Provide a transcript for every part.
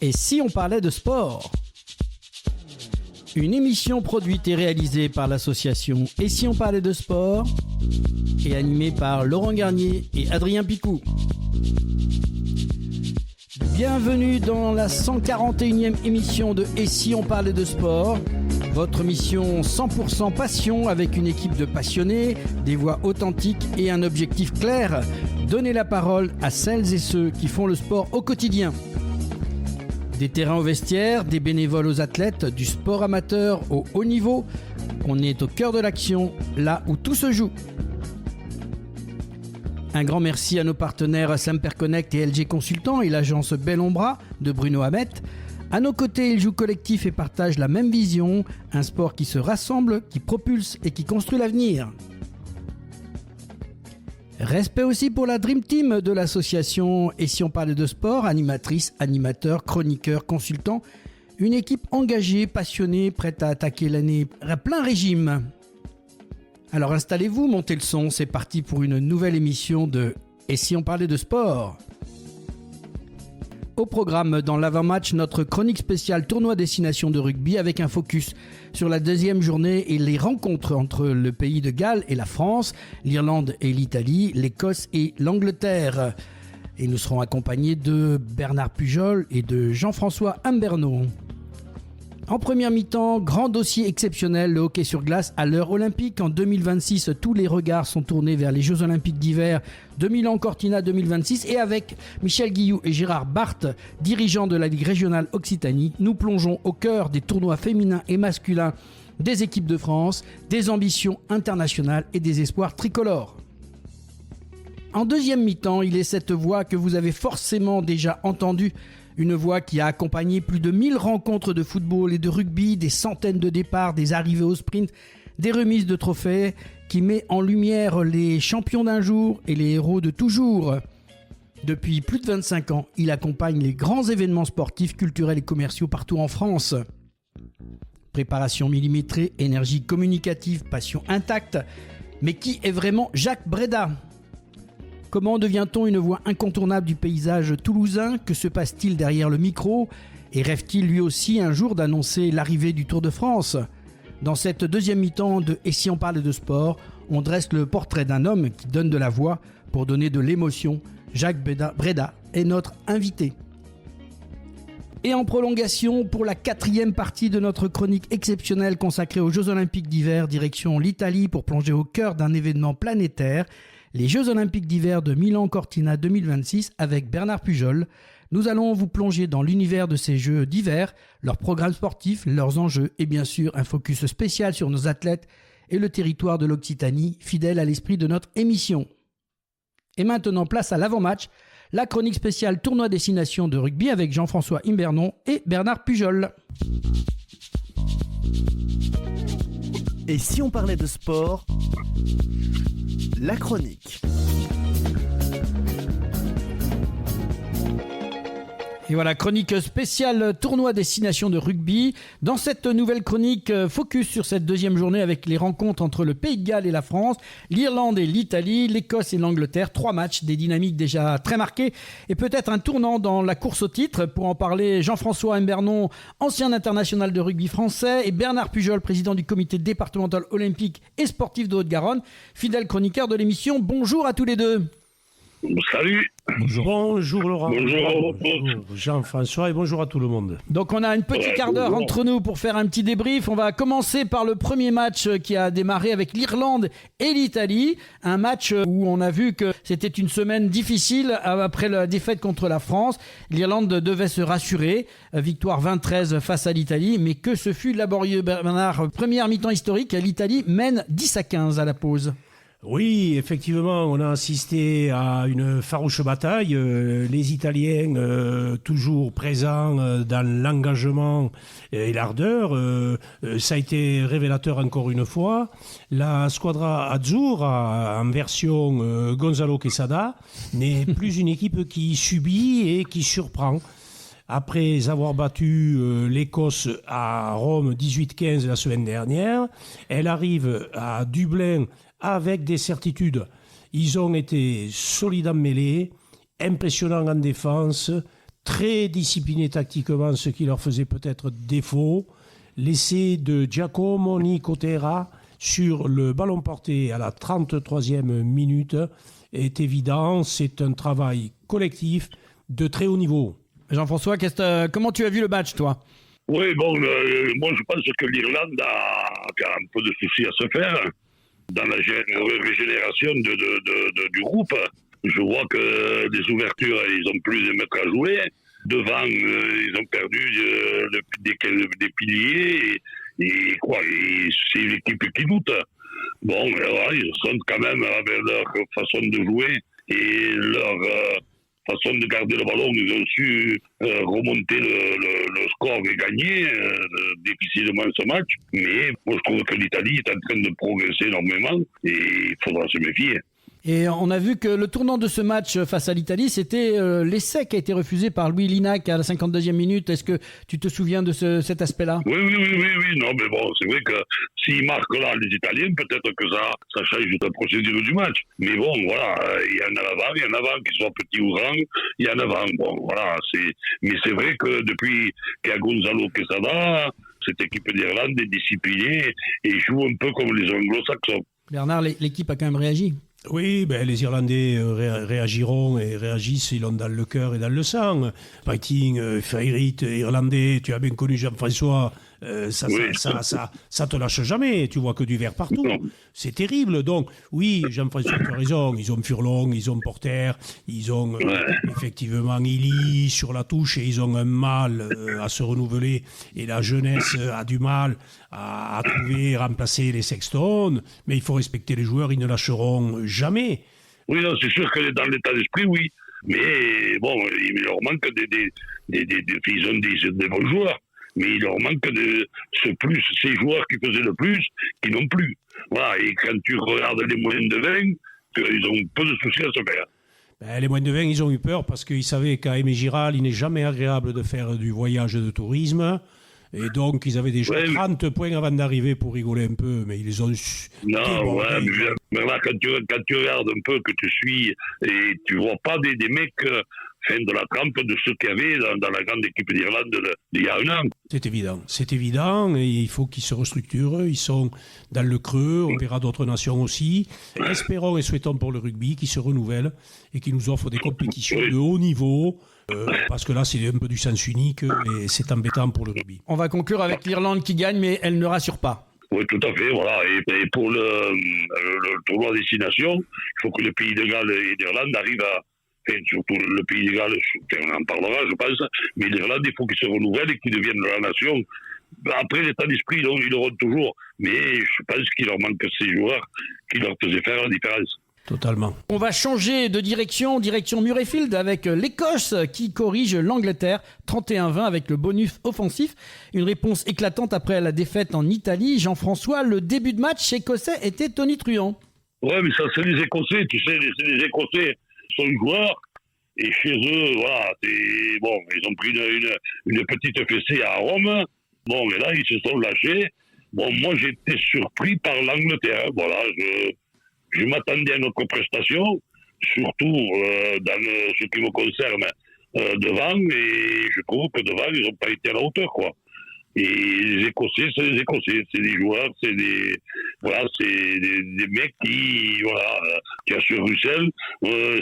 Et si on parlait de sport? Une émission produite et réalisée par l'association Et si on parlait de sport et animée par Laurent Garnier et Adrien Picou. Bienvenue dans la 141e émission de Et si on parlait de sport, votre mission 100% passion avec une équipe de passionnés, des voix authentiques et un objectif clair, donner la parole à celles et ceux qui font le sport au quotidien. Des terrains au vestiaire, des bénévoles aux athlètes, du sport amateur au haut niveau, on est au cœur de l'action, là où tout se joue. Un grand merci à nos partenaires Samper Connect et LG Consultants et l'agence Bellombra de Bruno Hamet. À nos côtés, ils jouent collectif et partagent la même vision, un sport qui se rassemble, qui propulse et qui construit l'avenir. Respect aussi pour la Dream Team de l'association Et si on parlait de sport, animatrices, animateurs, chroniqueurs, consultants, une équipe engagée, passionnée, prête à attaquer l'année à plein régime. Alors installez-vous, montez le son, c'est parti pour une nouvelle émission de Et si on parlait de sport. Au programme, dans l'avant-match, notre chronique spéciale tournoi destination de rugby avec un focus sur la deuxième journée et les rencontres entre le pays de Galles et la France, l'Irlande et l'Italie, l'Écosse et l'Angleterre. Et nous serons accompagnés de Bernard Pujol et de Jean-François Imbernon. En première mi-temps, grand dossier exceptionnel, le hockey sur glace à l'heure olympique. En 2026, tous les regards sont tournés vers les Jeux Olympiques d'hiver de Milan-Cortina 2026. Et avec Michel Guilloux et Gérard Barthes, dirigeants de la Ligue régionale Occitanie, nous plongeons au cœur des tournois féminins et masculins des équipes de France, des ambitions internationales et des espoirs tricolores. En deuxième mi-temps, il est cette voix que vous avez forcément déjà entendue. Une voix qui a accompagné plus de 1000 rencontres de football et de rugby, des centaines de départs, des arrivées au sprint, des remises de trophées, qui met en lumière les champions d'un jour et les héros de toujours. Depuis plus de 25 ans, il accompagne les grands événements sportifs, culturels et commerciaux partout en France. Préparation millimétrée, énergie communicative, passion intacte. Mais qui est vraiment Jacques Bréda ? Comment devient-on une voix incontournable du paysage toulousain? Que se passe-t-il derrière le micro? Et rêve-t-il lui aussi un jour d'annoncer l'arrivée du Tour de France? Dans cette deuxième mi-temps de Et si on parlait de sport, on dresse le portrait d'un homme qui donne de la voix pour donner de l'émotion. Jacques Bréda est notre invité. Et en prolongation, pour la 4e partie de notre chronique exceptionnelle consacrée aux Jeux Olympiques d'hiver, direction l'Italie pour plonger au cœur d'un événement planétaire, les Jeux Olympiques d'hiver de Milan-Cortina 2026 avec Bernard Pujol. Nous allons vous plonger dans l'univers de ces Jeux d'hiver, leurs programmes sportifs, leurs enjeux et bien sûr un focus spécial sur nos athlètes et le territoire de l'Occitanie, fidèle à l'esprit de notre émission. Et maintenant, place à l'avant-match, la chronique spéciale tournoi destination de rugby avec Jean-François Imbernon et Bernard Pujol. Et si on parlait de sport, la chronique. Et voilà, chronique spéciale tournoi destination de rugby. Dans cette nouvelle chronique, focus sur cette deuxième journée avec les rencontres entre le Pays de Galles et la France, l'Irlande et l'Italie, l'Écosse et l'Angleterre. 3 matchs, des dynamiques déjà très marquées et peut-être un tournant dans la course au titre. Pour en parler, Jean-François Imbernon, ancien international de rugby français, et Bernard Pujol, président du comité départemental olympique et sportif de Haute-Garonne, fidèle chroniqueur de l'émission. Bonjour à tous les deux. Salut. Bonjour Laurent. Bonjour. Jean-François et bonjour à tout le monde. Donc on a un petit quart d'heure entre nous pour faire un petit débrief. On va commencer par le premier match qui a démarré avec l'Irlande et l'Italie. Un match où on a vu que c'était une semaine difficile après la défaite contre la France. L'Irlande devait se rassurer. Victoire 20-13 face à l'Italie. Mais que ce fut laborieux, Bernard. Première mi-temps historique, l'Italie mène 10-15 à la pause. Oui, effectivement, on a assisté à une farouche bataille. Les Italiens, toujours présents dans l'engagement et l'ardeur, ça a été révélateur encore une fois. La Squadra Azzurra, en version Gonzalo Quesada, n'est plus une équipe qui subit et qui surprend. Après avoir battu l'Écosse à Rome 18-15 la semaine dernière, elle arrive à Dublin avec des certitudes. Ils ont été solides en mêlée, impressionnants en défense, très disciplinés tactiquement, ce qui leur faisait peut-être défaut. L'essai de Giacomo Nicotera sur le ballon porté à la 33e minute est évident. C'est un travail collectif de très haut niveau. Jean-François, comment tu as vu le match, toi? Oui, bon, moi je pense que l'Irlande a un peu de soucis à se faire dans la régénération du groupe. Je vois que des ouvertures, ils ont plus de mecs à jouer. Devant, ils ont perdu des piliers. Et c'est une équipe qui doute. Bon, alors, ils sont quand même, avec leur façon de jouer et leur façon de garder le ballon, ils ont su remonter le score et gagner difficilement ce match. Mais moi, je trouve que l'Italie est en train de progresser énormément et il faudra se méfier. Et on a vu que le tournant de ce match face à l'Italie, c'était l'essai qui a été refusé par Louis Linac à la 52e minute. Est-ce que tu te souviens de cet aspect-là? Oui. Non, mais bon, c'est vrai que s'ils marquent là les Italiens, peut-être que ça change la procédure du match. Mais bon, voilà, il y en a avant, qu'ils soient petits ou grands, il y en a avant. Bon, voilà, mais c'est vrai que depuis qu'il y a Gonzalo Quesada, cette équipe d'Irlande est disciplinée et joue un peu comme les anglo-saxons. Bernard, l'équipe a quand même réagi. Oui, les Irlandais réagiront et réagissent, ils l'ont dans le cœur et dans le sang. Fighting, Fairit, Irlandais, tu as bien connu Jean-François, ça te lâche jamais, tu vois que du vert partout. Non. C'est terrible, donc oui, Jean-François, tu as raison, ils ont Furlong, ils ont Porter, ils ont effectivement Illy sur la touche et ils ont un mal à se renouveler et la jeunesse a du mal à trouver, remplacer les Sexton, mais il faut respecter les joueurs, ils ne lâcheront jamais. Oui, non, c'est sûr que dans l'état d'esprit, oui. Mais bon, il leur manque ils ont des bons joueurs, mais il leur manque ces joueurs qui faisaient le plus, qui n'ont plus. Voilà, et quand tu regardes les moyens de 20, ils ont peu de soucis à se faire. Les moyens de 20, ils ont eu peur parce qu'ils savaient qu'à Aimé Giral, il n'est jamais agréable de faire du voyage de tourisme. Et donc, ils avaient déjà 30 points avant d'arriver pour rigoler un peu, mais ils les ont... Non, mais là, quand tu regardes un peu, que tu suis, et tu vois pas des mecs de la trempe de ceux qu'il y avait dans la grande équipe d'Irlande il y a un an. C'est évident, et il faut qu'ils se restructurent, ils sont dans le creux, on verra d'autres nations aussi. Espérons et souhaitons pour le rugby qu'ils se renouvellent et qu'ils nous offrent des compétitions de haut niveau, parce que là, c'est un peu du sens unique et c'est embêtant pour le rugby. On va conclure avec l'Irlande qui gagne, mais elle ne rassure pas. Oui, tout à fait, voilà. Et pour le tournoi Destination, il faut que le pays de Galles et d'Irlande arrivent surtout le pays de Galles, on en parlera, je pense, mais l'Irlande, il faut qu'ils se renouvellent et qu'ils deviennent la nation. Après, l'état d'esprit, ils l'auront toujours, mais je pense qu'il leur manque ces joueurs qui leur faisaient faire la différence. Totalement. On va changer de direction Murrayfield avec l'Écosse qui corrige l'Angleterre 31-20 avec le bonus offensif. Une réponse éclatante après la défaite en Italie. Jean-François, le début de match écossais était tonitruant. Ouais, mais ça, c'est les Écossais, tu sais, les Écossais sont joueurs et chez eux, voilà, ils ont pris une petite fessée à Rome. Bon, mais là, ils se sont lâchés. Bon, moi, j'étais surpris par l'Angleterre. Voilà, je m'attendais à notre prestation, surtout dans ce qui me concerne devant, et je trouve que devant, ils n'ont pas été à la hauteur, quoi. Et les Écossais, c'est des Écossais, c'est des joueurs, c'est des mecs qui assurent Russell,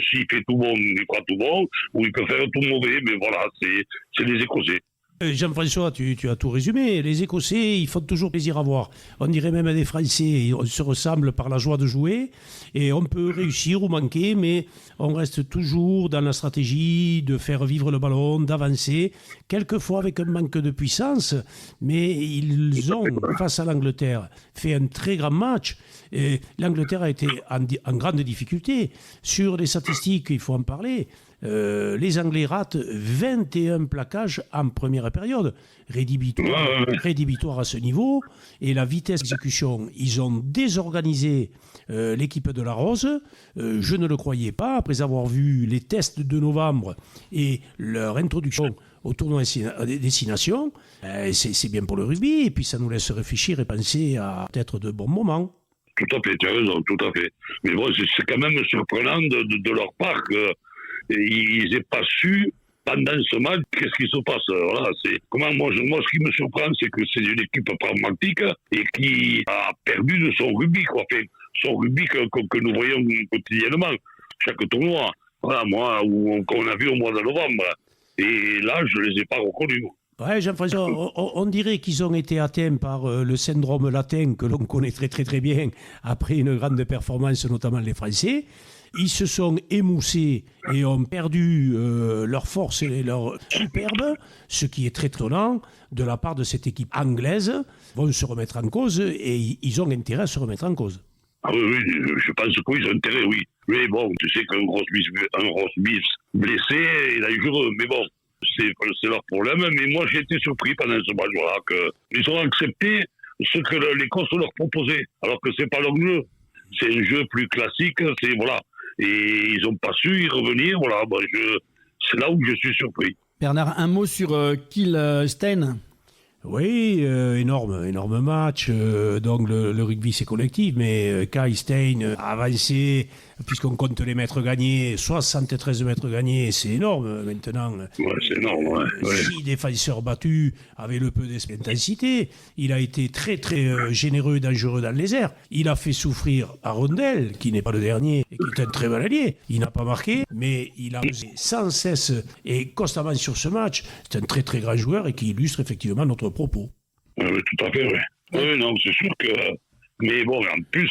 s'il fait tout bon, il fera tout bon, ou il peut faire tout mauvais, mais voilà, c'est des Écossais. Jean-François, tu as tout résumé. Les Écossais, ils font toujours plaisir à voir. On dirait même des Français. On se ressemble par la joie de jouer. Et on peut réussir ou manquer, mais on reste toujours dans la stratégie de faire vivre le ballon, d'avancer. Quelquefois avec un manque de puissance. Mais ils ont, face à l'Angleterre, fait un très grand match. Et l'Angleterre a été en grande difficulté. Sur les statistiques, il faut en parler. Les Anglais ratent 21 plaquages en première période, rédhibitoire à ce niveau, et la vitesse d'exécution, ils ont désorganisé l'équipe de la Rose. Je ne le croyais pas, après avoir vu les tests de novembre et leur introduction au tournoi Destination. C'est bien pour le rugby, et puis ça nous laisse réfléchir et penser à peut-être de bons moments. Tout à fait, tu as raison, tout à fait. Mais bon, c'est quand même surprenant de leur part qu'ils n'aient pas su pendant ce match, qu'est-ce qui se passe? Voilà, c'est comment moi, ce qui me surprend, c'est que c'est une équipe pragmatique et qui a perdu de son rugby, quoi. Enfin, son rugby que nous voyons quotidiennement, chaque tournoi. Voilà, moi, qu'on a vu au mois de novembre. Et là, je les ai pas reconnus. Ouais, Jean-François, on dirait qu'ils ont été atteints par le syndrome latin que l'on connaît très très très bien après une grande performance, notamment les Français. Ils se sont émoussés et ont perdu leur force et leur superbe, ce qui est très étonnant de la part de cette équipe anglaise. Ils vont se remettre en cause et ils ont intérêt à se remettre en cause. Ah oui, je pense qu'ils ont intérêt, oui. Mais bon, tu sais qu'un Ross Smith blessé, il a eu heureux, mais bon. C'est leur problème, mais moi j'ai été surpris pendant ce match-là qu'ils ont accepté ce que l'Écosse leur proposait, alors que c'est pas leur jeu. C'est un jeu plus classique, voilà. Et ils n'ont pas su y revenir, voilà. C'est là où je suis surpris. Bernard, un mot sur Kiel Stein. Oui, énorme match. Donc le rugby c'est collectif, mais Kai Stein a avancé, puisqu'on compte les mètres gagnés, 73 mètres gagnés, c'est énorme maintenant. Ouais, c'est énorme, ouais. 6 défenseurs battus avec le peu d'intensité. Il a été très très généreux et dangereux dans les airs. Il a fait souffrir Arundel, qui n'est pas le dernier et qui est un très bon allié. Il n'a pas marqué, mais il a pesé sans cesse et constamment sur ce match. C'est un très très grand joueur et qui illustre effectivement notre propos. Oui, tout à fait, oui. Oui, non, c'est sûr que... Mais bon, en plus,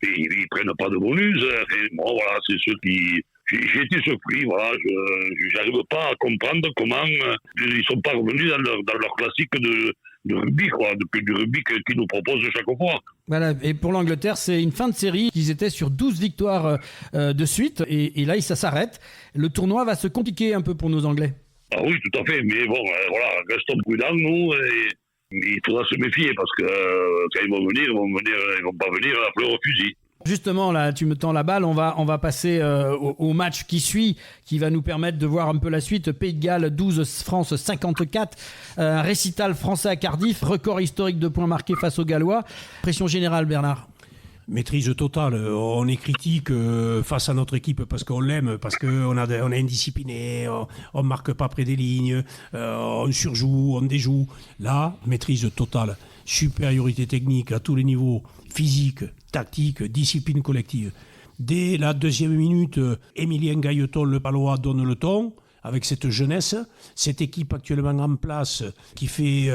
ils prennent pas de bonus. Et bon, voilà, c'est ceux qui... J'ai été surpris, voilà. Je n'arrive pas à comprendre comment ils sont pas revenus dans leur classique de rugby, quoi, depuis du rugby qu'ils nous proposent chaque fois. Voilà, et pour l'Angleterre, c'est une fin de série. Ils étaient sur 12 victoires de suite, et là, ça s'arrête. Le tournoi va se compliquer un peu pour nos Anglais. Ah oui, tout à fait, mais bon, voilà, restons prudents, nous, et il faudra se méfier, parce que quand ils vont vont pas venir à fleur au fusil. Justement, là, tu me tends la balle, on va passer au match qui suit, qui va nous permettre de voir un peu la suite. Pays de Galles 12, France 54, un récital français à Cardiff, record historique de points marqués face aux Gallois. Pression générale, Bernard. Maîtrise totale. On est critique face à notre équipe parce qu'on l'aime, parce qu'on est indiscipliné, on ne marque pas près des lignes, on surjoue, on déjoue. Là, maîtrise totale. Supériorité technique à tous les niveaux, physique, tactique, discipline collective. Dès la deuxième minute, Émilien Gailleton, le Palois, donne le ton. Avec cette jeunesse, cette équipe actuellement en place qui fait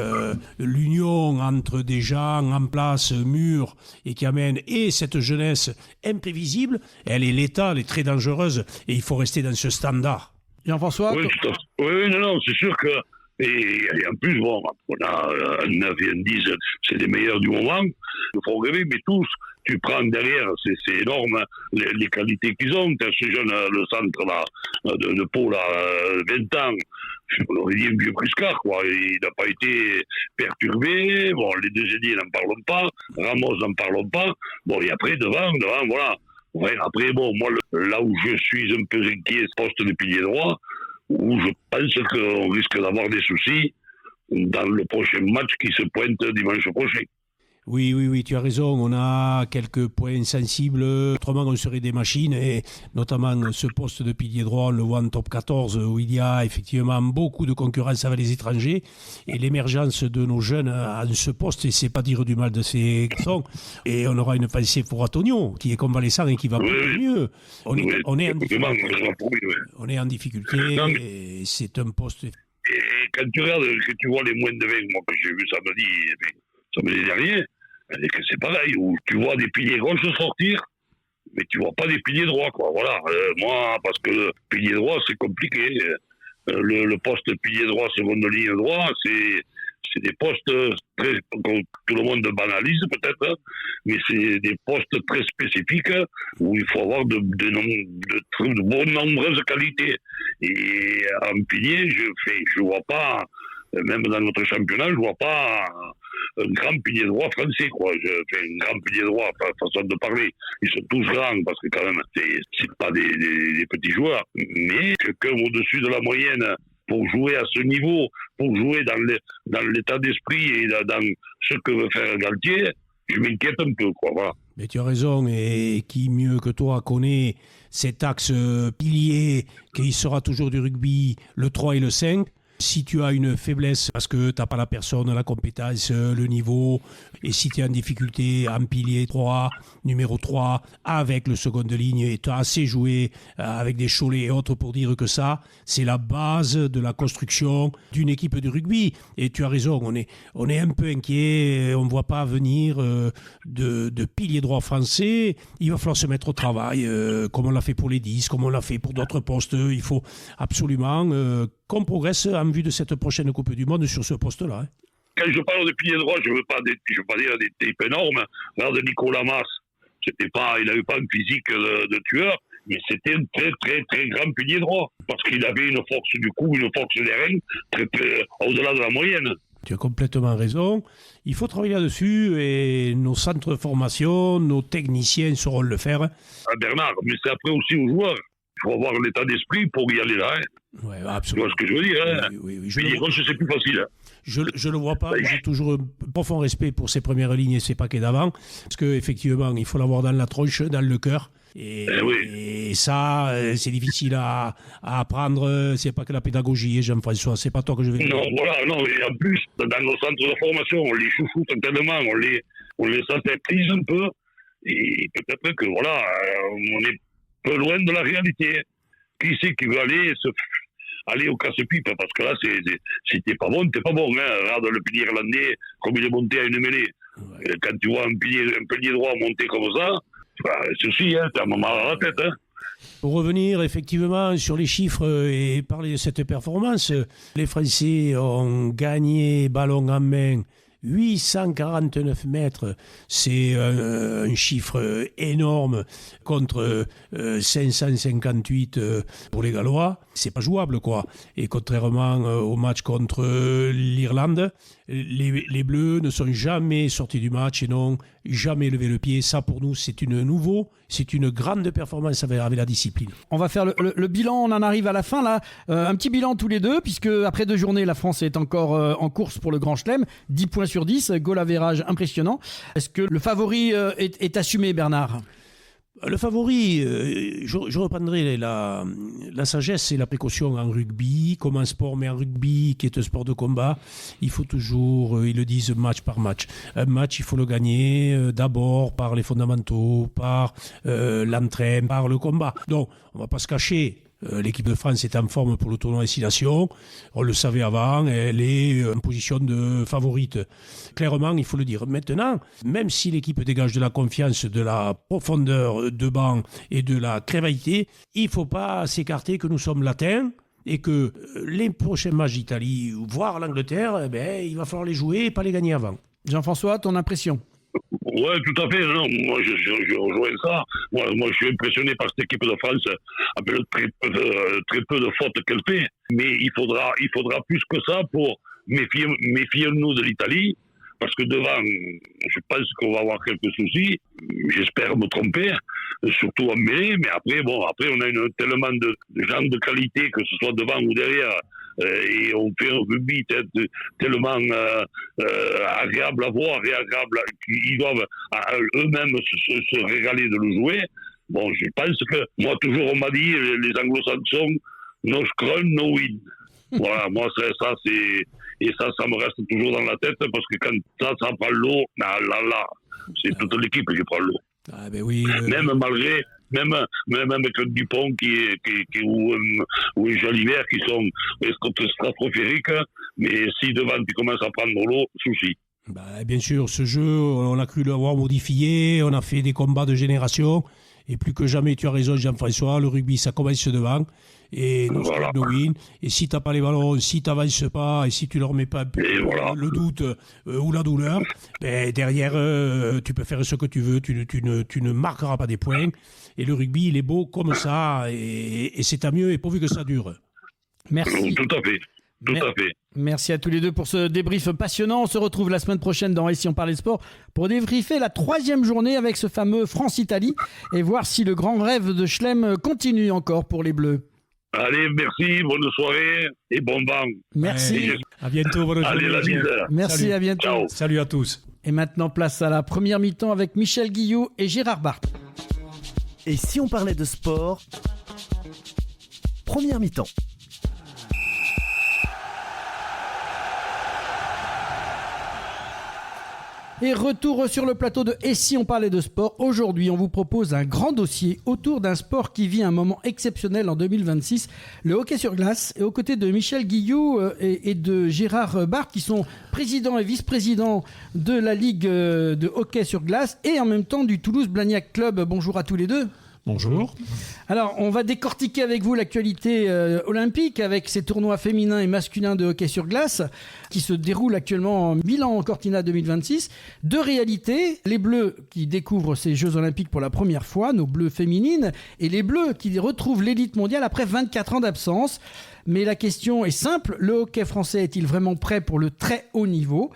l'union entre des gens en place, mûrs, et qui amène et cette jeunesse imprévisible, elle est létale, elle est très dangereuse, et il faut rester dans ce standard. Jean-François? Oui, non, c'est sûr que... Et en plus, bon, on a un 9 et un 10, c'est les meilleurs du moment. Il faut rêver, mais tous, tu prends derrière, c'est énorme, les qualités qu'ils ont. T'as ce jeune, le centre là, de Pau, là, 20 ans, on aurait dit un vieux briscard, quoi. Il n'a pas été perturbé. Bon, les deux ailiers, n'en parlons pas. Ramos, n'en parlons pas. Bon, et après, devant, voilà. Ouais, après, bon, moi, là où je suis un peu inquiet, c'est poste de pilier droit, où je pense qu'on risque d'avoir des soucis dans le prochain match qui se pointe dimanche prochain. Oui, tu as raison. On a quelques points sensibles. Autrement, on serait des machines. Et notamment, ce poste de pilier droit, on le voit en top 14, où il y a effectivement beaucoup de concurrence avec les étrangers. Et l'émergence de nos jeunes à ce poste, et c'est pas dire du mal de ces garçons. Et on aura une pensée pour Antonio, qui est convalescent et qui va mieux. On est en difficulté. Et c'est un poste... Et quand tu regardes, que tu vois les moins de 20, moi, que j'ai vu samedi dernier, c'est pareil, où tu vois des piliers gauches sortir, mais tu vois pas des piliers droits, quoi. Voilà. Moi, parce que le pilier droit, c'est compliqué. Le poste pilier droit, seconde ligne droit, c'est des postes très, tout le monde banalise peut-être, hein, mais c'est des postes très spécifiques où il faut avoir de nombreuses qualités. Et en pilier, je vois pas, même dans notre championnat, je vois pas un grand pilier droit français, quoi. Un grand pilier droit, façon de parler. Ils sont tous grands, parce que quand même, c'est pas des petits joueurs. Mais quelqu'un au-dessus de la moyenne, pour jouer à ce niveau, pour jouer dans l'état d'esprit et dans ce que veut faire Galtier, je m'inquiète un peu, quoi, voilà. Mais tu as raison, et qui mieux que toi connaît cet axe pilier qui sera toujours du rugby, le 3 et le 5. Si tu as une faiblesse parce que tu n'as pas la personne, la compétence, le niveau, et si tu es en difficulté en pilier 3, numéro 3, avec le second de ligne, et tu as assez joué avec des Cholet et autres pour dire que ça, c'est la base de la construction d'une équipe de rugby. Et tu as raison, on est un peu inquiet, on ne voit pas venir de pilier droit français. Il va falloir se mettre au travail, comme on l'a fait pour les 10, comme on l'a fait pour d'autres postes. Il faut absolument qu'on progresse en vue de cette prochaine Coupe du Monde sur ce poste-là. Hein. Quand je parle de pilier droit, je ne veux pas dire des types énormes. Regarde Nicolas Mas, il n'avait pas un physique de tueur, mais c'était un très très très grand pilier droit. Parce qu'il avait une force du cou, une force des reins, très, très, au-delà de la moyenne. Tu as complètement raison. Il faut travailler là-dessus et nos centres de formation, nos techniciens sauront le faire. Bernard, mais c'est après aussi aux joueurs. Il faut avoir l'état d'esprit pour y aller là. Hein. Ouais, Tu absolument. vois ce que je veux dire hein. Oui, Pilier gauche, c'est plus facile. Hein. Je le vois pas. J'ai toujours un profond respect pour ces premières lignes et ces paquets d'avant. Parce qu'effectivement, il faut l'avoir dans la tronche, dans le cœur. Et ça, c'est difficile à apprendre. C'est pas que la pédagogie, Jean-François. C'est pas toi que je vais dire. Non, voilà, non. Et en plus, dans nos centres de formation, on les chouchoute tellement, on les synthétise un peu. Et peut-être que voilà, on est peu loin de la réalité. Qui c'est qui veut aller au casse-pipe? Parce que là, si t'es pas bon, t'es pas bon. Hein. Regarde le pilier irlandais, comme il est monté à une mêlée. Ouais. Quand tu vois un pilier droit monter comme ça, ceci, hein, t'as mal à la tête. Hein. Pour revenir effectivement sur les chiffres et parler de cette performance, les Français ont gagné ballon en main 849 mètres, c'est un chiffre énorme contre 558 pour les Gallois. C'est pas jouable, quoi. Et contrairement au match contre l'Irlande, les Bleus ne sont jamais sortis du match et n'ont jamais levé le pied. Ça, pour nous, c'est une grande performance avec la discipline. On va faire le bilan, on en arrive à la fin là. Un petit bilan tous les deux, puisque après 2 journées, la France est encore en course pour le Grand Chelem. 10 points sur 10, goal average impressionnant. Est-ce que le favori est assumé, Bernard ? Le favori, je reprendrai la sagesse et la précaution en rugby, comme en sport, mais en rugby, qui est un sport de combat, il faut toujours, ils le disent, match par match. Un match, il faut le gagner d'abord par les fondamentaux, par l'entraîne, par le combat. Donc, on ne va pas se cacher. L'équipe de France est en forme pour le tournoi Destination. On le savait avant, elle est en position de favorite. Clairement, il faut le dire. Maintenant, même si l'équipe dégage de la confiance, de la profondeur de banc et de la créativité, il ne faut pas s'écarter que nous sommes latins et que les prochains matchs d'Italie, voire l'Angleterre, il va falloir les jouer et pas les gagner avant. Jean-François, ton impression ? Ouais, tout à fait. Non, moi, je rejoins ça. Moi, je suis impressionné par cette équipe de France, avec très peu de fautes qu'elle fait. Mais il faudra plus que ça pour méfier-nous de l'Italie. Parce que devant, je pense qu'on va avoir quelques soucis. J'espère me tromper, surtout en mêlée. Mais après, on a tellement de gens de qualité, que ce soit devant ou derrière. Et on fait un rugby tellement agréable à voir et agréable qu'ils doivent eux-mêmes se régaler de le jouer. Bon, je pense que moi toujours on m'a dit les anglo-saxons no scrum, no win. Voilà, moi ça me reste toujours dans la tête parce que quand ça prend l'eau, c'est toute l'équipe qui prend l'eau. Ah ben oui. Même avec le Dupont ou un Jalibert qui sont stratosphériques, mais si devant tu commences à prendre l'eau, souci. Bien sûr, ce jeu, on a cru l'avoir modifié, on a fait des combats de génération, et plus que jamais, tu as raison Jean-François, le rugby ça commence devant, et no voilà. No win, et si tu n'as pas les ballons, si tu n'avances pas, et si tu ne leur mets pas le doute ou la douleur, derrière tu peux faire ce que tu veux, tu ne marqueras pas des points, et le rugby il est beau comme ça, et c'est à mieux, et pourvu que ça dure. Merci. Tout à fait. Merci à tous les deux pour ce débrief passionnant. On se retrouve la semaine prochaine dans Et si on parlait sport pour débriefer la 3e journée avec ce fameux France-Italie et voir si le grand rêve de Chelem continue encore pour les Bleus. Allez, merci, bonne soirée et bon vent. Merci. À bientôt, bonne journée. Allez, la bise. Merci, Salut. à bientôt. Ciao. Salut à tous. Et maintenant, place à la première mi-temps avec Michel Guillou et Gérard Barthes. Et si on parlait de sport, première mi-temps. Et retour sur le plateau de Et si on parlait de sport. Aujourd'hui, on vous propose un grand dossier autour d'un sport qui vit un moment exceptionnel en 2026, le hockey sur glace. Et aux côtés de Michel Guillou et de Gérard Barthes, qui sont président et vice-président de la Ligue de hockey sur glace et en même temps du Toulouse Blagnac Club. Bonjour à tous les deux. Bonjour. Alors, on va décortiquer avec vous l'actualité olympique avec ces tournois féminins et masculins de hockey sur glace qui se déroulent actuellement en Milan-Cortina 2026. Deux réalités, les Bleus qui découvrent ces Jeux olympiques pour la première fois, nos Bleus féminines, et les Bleus qui retrouvent l'élite mondiale après 24 ans d'absence. Mais la question est simple, le hockey français est-il vraiment prêt pour le très haut niveau ?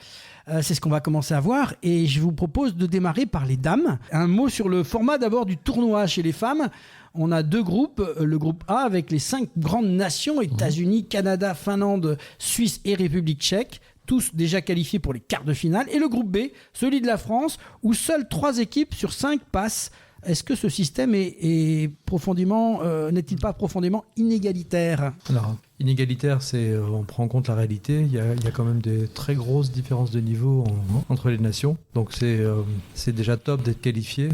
C'est ce qu'on va commencer à voir et je vous propose de démarrer par les dames. Un mot sur le format d'abord du tournoi chez les femmes. On a deux groupes, le groupe A avec les 5 grandes nations, États-Unis, Canada, Finlande, Suisse et République tchèque, tous déjà qualifiés pour les quarts de finale. Et le groupe B, celui de la France, où seules 3 équipes sur 5 passent. Est-ce que ce système est profondément, n'est-il pas profondément inégalitaire ? Alors, inégalitaire, c'est on prend en compte la réalité. Il y a quand même des très grosses différences de niveau entre les nations. Donc c'est déjà top d'être qualifié.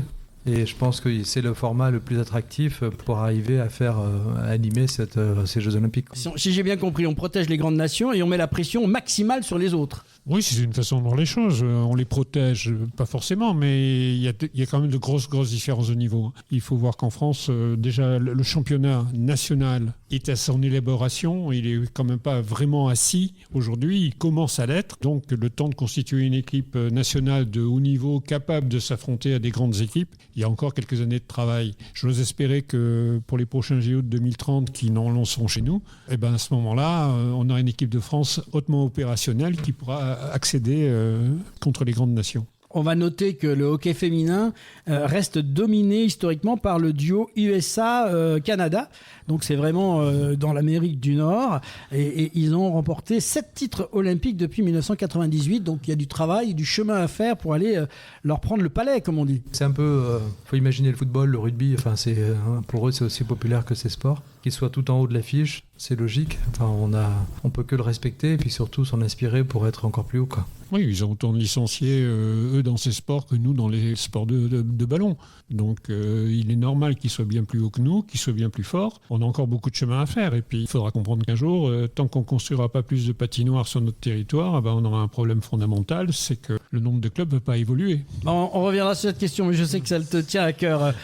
Et je pense que c'est le format le plus attractif pour arriver à faire animer ces Jeux Olympiques. Si j'ai bien compris, on protège les grandes nations et on met la pression maximale sur les autres. Oui, c'est une façon de voir les choses. On les protège, pas forcément, mais il y a quand même de grosses différences de niveau. Il faut voir qu'en France, déjà, le championnat national est à son élaboration. Il est quand même pas vraiment assis aujourd'hui. Il commence à l'être. Donc, le temps de constituer une équipe nationale de haut niveau capable de s'affronter à des grandes équipes, il y a encore quelques années de travail. J'ose espérer que pour les prochains JO de 2030 qui n'en seront chez nous, à ce moment-là, on aura une équipe de France hautement opérationnelle qui pourra accéder contre les grandes nations. On va noter que le hockey féminin reste dominé historiquement par le duo USA-Canada. Donc c'est vraiment dans l'Amérique du Nord. Et ils ont remporté 7 titres olympiques depuis 1998. Donc il y a du travail, du chemin à faire pour aller leur prendre le palais, comme on dit. C'est un peu, faut imaginer le football, le rugby. Enfin, pour eux, c'est aussi populaire que ces sports. Qu'ils soient tout en haut de l'affiche, c'est logique. Enfin, on peut que le respecter et puis surtout s'en inspirer pour être encore plus haut, quoi. Oui, ils ont autant de licenciés, eux, dans ces sports que nous dans les sports de ballon. Donc, il est normal qu'ils soient bien plus hauts que nous, qu'ils soient bien plus forts. On a encore beaucoup de chemin à faire. Et puis, il faudra comprendre qu'un jour, tant qu'on ne construira pas plus de patinoires sur notre territoire, on aura un problème fondamental, c'est que le nombre de clubs ne peut pas évoluer. On reviendra sur cette question, mais je sais que ça te tient à cœur,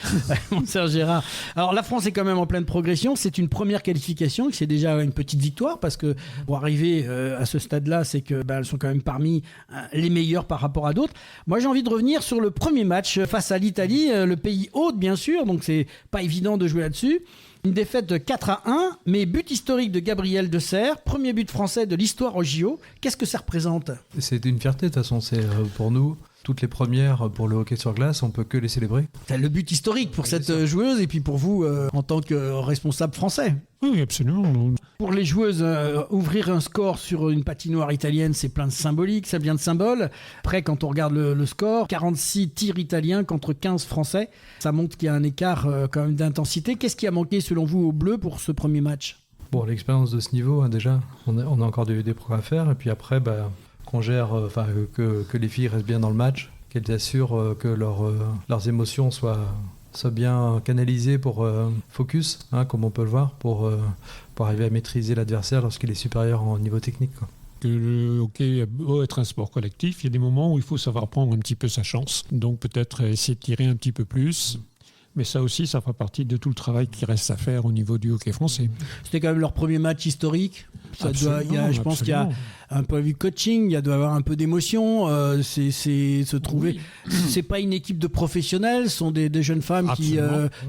mon cher Gérard. Alors, la France est quand même en pleine progression. C'est une première qualification, c'est déjà une petite victoire, parce que pour arriver à ce stade-là, c'est que elles sont quand même parmi les meilleurs par rapport à d'autres. Moi, j'ai envie de revenir sur le premier match face à l'Italie, le pays hôte, bien sûr, donc c'est pas évident de jouer là-dessus. Une défaite de 4-1, mais but historique de Gabriel Deserre, premier but français de l'histoire au JO. Qu'est-ce que ça représente ? C'est une fierté, de toute façon, c'est pour nous. Toutes les premières pour le hockey sur glace, on peut que les célébrer. C'est le but historique pour cette joueuse et puis pour vous en tant que responsable français. Oui, absolument. Pour les joueuses, ouvrir un score sur une patinoire italienne, c'est plein de symbolique, ça vient de symboles. Après, quand on regarde le score, 46 tirs italiens contre 15 français, ça montre qu'il y a un écart quand même d'intensité. Qu'est-ce qui a manqué selon vous aux Bleus pour ce premier match ? Bon, l'expérience de ce niveau, déjà, on a encore des progrès à faire. Et puis après, qu'on gère, que les filles restent bien dans le match, qu'elles assurent que leurs émotions soient bien canalisées pour focus, comme on peut le voir, pour arriver à maîtriser l'adversaire lorsqu'il est supérieur en niveau technique, quoi. Que le hockey doit être un sport collectif, il y a des moments où il faut savoir prendre un petit peu sa chance. Donc peut-être essayer de tirer un petit peu plus. Mais ça aussi, ça fera partie de tout le travail qui reste à faire au niveau du hockey français. C'était quand même leur premier match historique. Je pense qu'il y a un point de vue coaching, il doit y avoir un peu d'émotion. C'est se trouver. Oui. C'est pas une équipe de professionnels, ce sont des jeunes femmes qui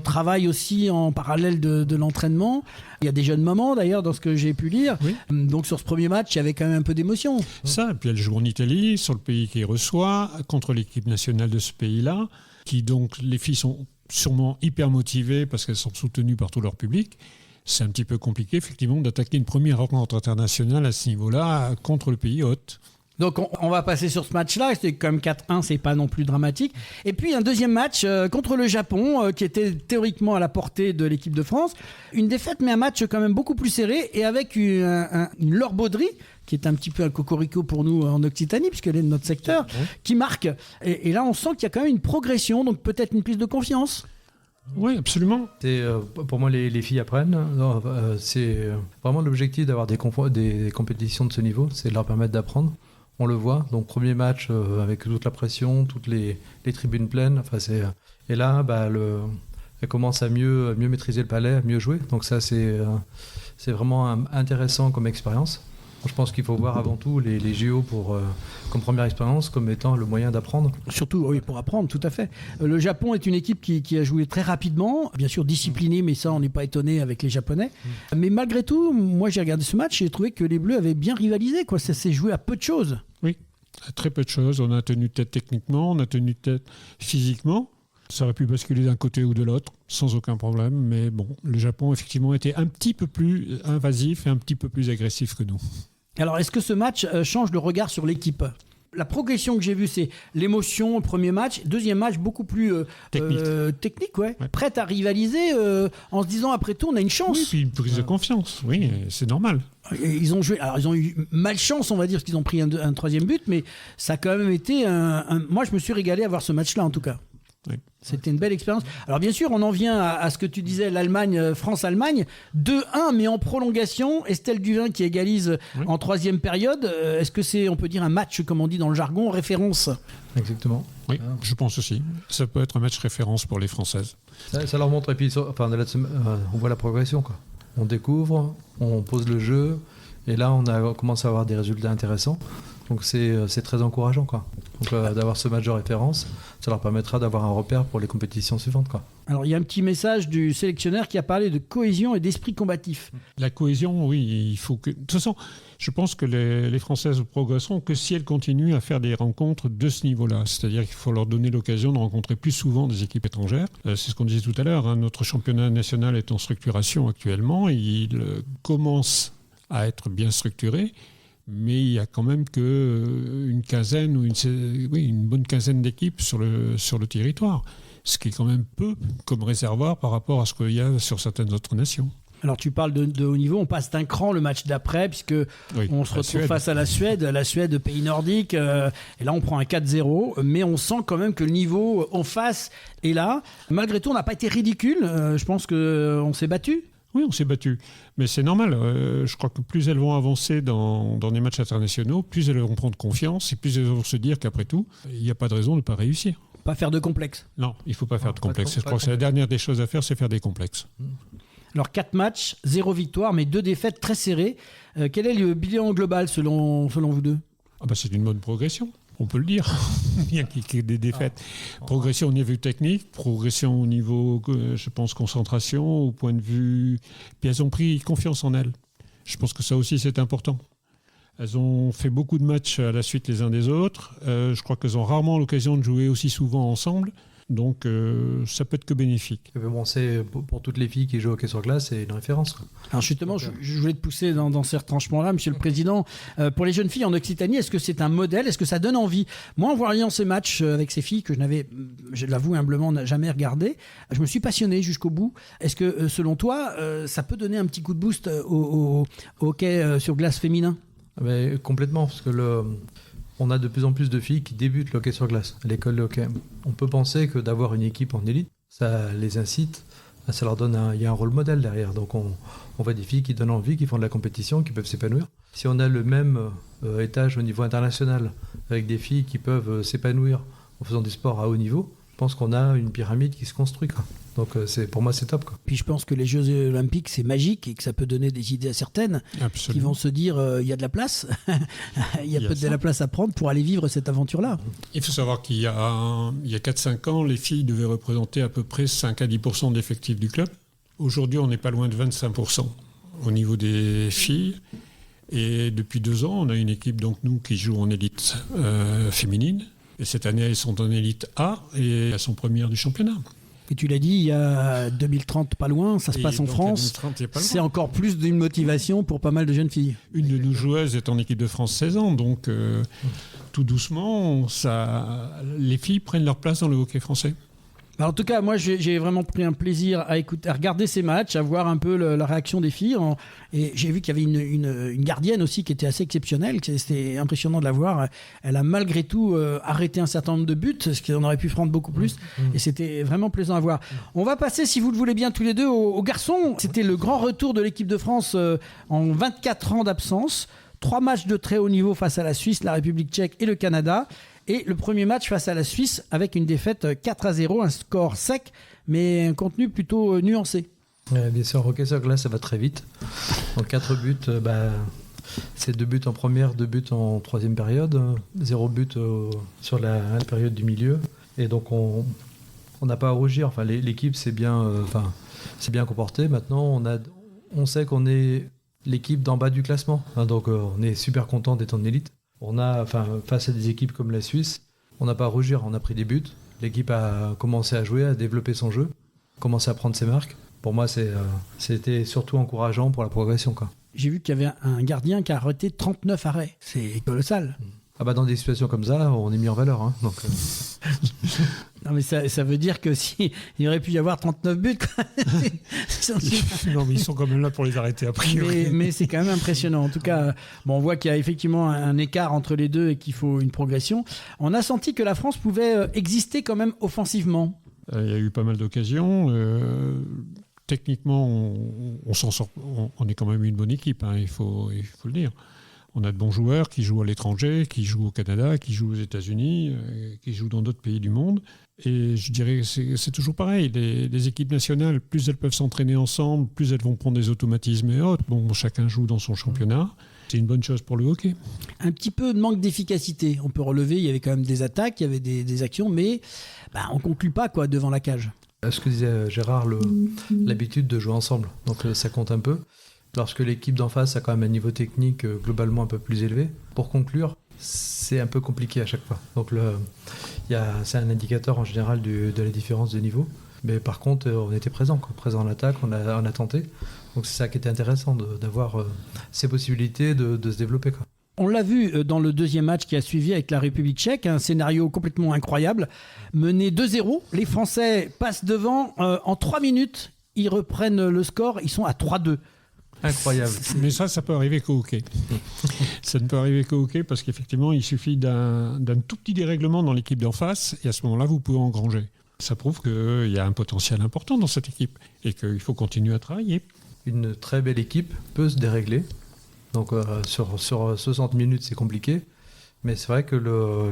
travaillent aussi en parallèle de l'entraînement. Il y a des jeunes mamans d'ailleurs dans ce que j'ai pu lire. Oui. Donc sur ce premier match, il y avait quand même un peu d'émotion. Ça, et puis elle joue en Italie, sur le pays qui reçoit, contre l'équipe nationale de ce pays-là, qui donc, les filles sont sûrement hyper motivées parce qu'elles sont soutenues par tout leur public. C'est un petit peu compliqué, effectivement, d'attaquer une première rencontre internationale à ce niveau-là contre le pays hôte. Donc on va passer sur ce match-là. C'était quand même 4-1, c'est pas non plus dramatique. Et puis un deuxième match contre le Japon qui était théoriquement à la portée de l'équipe de France. Une défaite, mais un match quand même beaucoup plus serré et avec une Laure Baudry, qui est un petit peu un cocorico pour nous en Occitanie, puisqu'elle est de notre secteur, qui marque. Et là, on sent qu'il y a quand même une progression, donc peut-être une prise de confiance. Oui, absolument. Pour moi, les filles apprennent. C'est vraiment l'objectif d'avoir des compétitions de ce niveau, c'est de leur permettre d'apprendre. On le voit. Donc, premier match avec toute la pression, toutes les tribunes pleines. Et là, elle commence à mieux maîtriser le palais, à mieux jouer. Donc ça, c'est vraiment intéressant comme expérience. Je pense qu'il faut voir avant tout les JO comme première expérience, comme étant le moyen d'apprendre. Surtout, oui, pour apprendre, tout à fait. Le Japon est une équipe qui a joué très rapidement, bien sûr disciplinée, mais ça, on n'est pas étonné avec les Japonais. Mais malgré tout, moi, j'ai regardé ce match et j'ai trouvé que les Bleus avaient bien rivalisé, quoi. Ça s'est joué à peu de choses. Oui, à très peu de choses. On a tenu tête techniquement, on a tenu tête physiquement. Ça aurait pu basculer d'un côté ou de l'autre, sans aucun problème. Mais bon, le Japon, effectivement, était un petit peu plus invasif et un petit peu plus agressif que nous. Alors, est-ce que ce match change le regard sur l'équipe ? La progression que j'ai vue, c'est l'émotion, le premier match. Deuxième match, beaucoup plus technique, ouais. Prête à rivaliser en se disant, après tout, on a une chance. Oui, puis une prise de confiance, oui, c'est normal. Et ils ont joué, alors ils ont eu malchance, on va dire, parce qu'ils ont pris un troisième but, mais ça a quand même été moi, je me suis régalé à voir ce match-là, en tout cas. Oui. C'était une belle expérience. Alors bien sûr, on en vient à ce que tu disais, l'Allemagne, France-Allemagne, 2-1, mais en prolongation. Estelle Duvin qui égalise en troisième période. Est-ce que c'est, on peut dire, un match, comme on dit dans le jargon, référence ? Exactement. Oui, je pense aussi. Ça peut être un match référence pour les Françaises. Ça leur montre, et puis on voit la progression, quoi. On découvre, on pose le jeu, et là on commence à avoir des résultats intéressants. Donc c'est très encourageant, quoi. Donc d'avoir ce match de référence, ça leur permettra d'avoir un repère pour les compétitions suivantes, quoi. Alors il y a un petit message du sélectionneur qui a parlé de cohésion et d'esprit combatif. La cohésion, oui, il faut que... De toute façon, je pense que les Françaises progresseront que si elles continuent à faire des rencontres de ce niveau-là. C'est-à-dire qu'il faut leur donner l'occasion de rencontrer plus souvent des équipes étrangères. C'est ce qu'on disait tout à l'heure, hein. Notre championnat national est en structuration actuellement. Il commence à être bien structuré. Mais il y a quand même une quinzaine ou une bonne quinzaine d'équipes sur le territoire. Ce qui est quand même peu comme réservoir par rapport à ce qu'il y a sur certaines autres nations. Alors tu parles de haut niveau, on passe d'un cran le match d'après, puisque on se retrouve face à la Suède, pays nordique, et là on prend un 4-0, mais on sent quand même que le niveau en face est là. Malgré tout, on n'a pas été ridicule, je pense qu'on s'est battu. Oui, on s'est battu. Mais c'est normal. Je crois que plus elles vont avancer dans les matchs internationaux, plus elles vont prendre confiance et plus elles vont se dire qu'après tout, il n'y a pas de raison de ne pas réussir. Pas faire de complexe. Non, il ne faut pas faire de complexe. Je crois que c'est la dernière des choses à faire, c'est faire des complexes. Alors 4 matchs, 0 victoire, mais 2 défaites très serrées. Quel est le bilan global selon vous deux ? C'est une bonne progression. On peut le dire. Il y a des défaites. Progression au niveau technique, progression au niveau, je pense, concentration, au point de vue... Puis elles ont pris confiance en elles. Je pense que ça aussi, c'est important. Elles ont fait beaucoup de matchs à la suite les uns des autres. Je crois qu'elles ont rarement l'occasion de jouer aussi souvent ensemble. Donc, ça peut être que bénéfique. C'est pour toutes les filles qui jouent au hockey sur glace, c'est une référence, quoi. Alors justement, je voulais te pousser dans ces retranchements-là, Monsieur le Président. Pour les jeunes filles en Occitanie, est-ce que c'est un modèle ? Est-ce que ça donne envie ? Moi, en voyant ces matchs avec ces filles que je l'avoue humblement, jamais regardé, je me suis passionné jusqu'au bout. Est-ce que, selon toi, ça peut donner un petit coup de boost au hockey sur glace féminin ? Complètement, parce que on a de plus en plus de filles qui débutent le hockey sur glace à l'école de hockey. On peut penser que d'avoir une équipe en élite, ça les incite, ça leur donne il y a un rôle modèle derrière. Donc on voit des filles qui donnent envie, qui font de la compétition, qui peuvent s'épanouir. Si on a le même étage au niveau international, avec des filles qui peuvent s'épanouir en faisant du sport à haut niveau, je pense qu'on a une pyramide qui se construit, quoi. Donc pour moi c'est top, quoi. Puis je pense que les Jeux Olympiques c'est magique et que ça peut donner des idées à certaines. Absolument. Qui vont se dire il y a de la place, il y a peut-être de la place à prendre pour aller vivre cette aventure-là. Il faut savoir qu'il y a 4-5 ans, les filles devaient représenter à peu près 5 à 10% de l'effectif du club. Aujourd'hui, on n'est pas loin de 25% au niveau des filles. Et depuis 2 ans, on a une équipe, donc nous, qui joue en élite féminine. Et cette année, elles sont en élite A et elles sont premières du championnat. Et tu l'as dit, il y a 2030 pas loin, ça se passe en donc, France. 2030, il y a pas C'est loin. encore plus d'une motivation pour pas mal de jeunes filles. Une de nos joueuses est en équipe de France 16 ans, donc tout doucement, les filles prennent leur place dans le hockey français. Alors, en tout cas, moi, j'ai vraiment pris un plaisir à regarder ces matchs, à voir un peu la réaction des filles. Et j'ai vu qu'il y avait une gardienne aussi qui était assez exceptionnelle. C'était impressionnant de la voir. Elle a malgré tout arrêté un certain nombre de buts, ce qui en aurait pu prendre beaucoup plus. Et c'était vraiment plaisant à voir. On va passer, si vous le voulez bien, tous les deux aux garçons. C'était le grand retour de l'équipe de France en 24 ans d'absence. 3 matchs de très haut niveau face à la Suisse, la République tchèque et le Canada. Et le premier match face à la Suisse avec une défaite 4-0, un score sec, mais un contenu plutôt nuancé. Bien sûr, hockey sur glace, ça va très vite. Donc 4 buts, c'est 2 buts en première, 2 buts en troisième période, 0 but sur la période du milieu. Et donc on n'a pas à rougir. Enfin, l'équipe s'est bien comportée. Maintenant, on sait qu'on est l'équipe d'en bas du classement. Donc on est super content d'être en élite. Face à des équipes comme la Suisse, on n'a pas à rougir, on a pris des buts. L'équipe a commencé à jouer, à développer son jeu, commencé à prendre ses marques. Pour moi, c'était surtout encourageant pour la progression, quoi. J'ai vu qu'il y avait un gardien qui a arrêté 39 arrêts. C'est colossal. Dans des situations comme ça, on est mis en valeur. Hein, donc, Non, mais ça veut dire que s'il y aurait pu y avoir 39 buts, quoi. Non, mais ils sont quand même là pour les arrêter a priori. Mais c'est quand même impressionnant. En tout cas, on voit qu'il y a effectivement un écart entre les deux et qu'il faut une progression. On a senti que la France pouvait exister quand même offensivement. Il y a eu pas mal d'occasions. Techniquement, on s'en sort. On est quand même une bonne équipe, hein, il faut le dire. On a de bons joueurs qui jouent à l'étranger, qui jouent au Canada, qui jouent aux États-Unis, qui jouent dans d'autres pays du monde. Et je dirais que c'est toujours pareil. Les équipes nationales, plus elles peuvent s'entraîner ensemble, plus elles vont prendre des automatismes et autres. Chacun joue dans son championnat. C'est une bonne chose pour le hockey. Un petit peu de manque d'efficacité. On peut relever, il y avait quand même des attaques, il y avait des actions, mais on ne conclut pas devant la cage. Ce que disait Gérard, l'habitude de jouer ensemble. Donc ça compte un peu. Lorsque l'équipe d'en face a quand même un niveau technique globalement un peu plus élevé, pour conclure, c'est un peu compliqué à chaque fois. Donc c'est un indicateur en général de la différence de niveau. Mais par contre, on était présent en attaque, on a tenté. Donc c'est ça qui était intéressant, d'avoir ces possibilités de se développer, quoi. On l'a vu dans le deuxième match qui a suivi avec la République tchèque, un scénario complètement incroyable. Mené 2-0, les Français passent devant. En 3 minutes, ils reprennent le score, ils sont à 3-2. Incroyable. Mais ça peut arriver qu'au hockey. Ça ne peut arriver qu'au hockey parce qu'effectivement, il suffit d'un tout petit dérèglement dans l'équipe d'en face et à ce moment-là, vous pouvez engranger. Ça prouve qu'il y a un potentiel important dans cette équipe et qu'il faut continuer à travailler. Une très belle équipe peut se dérégler. Donc sur 60 minutes, c'est compliqué. Mais c'est vrai que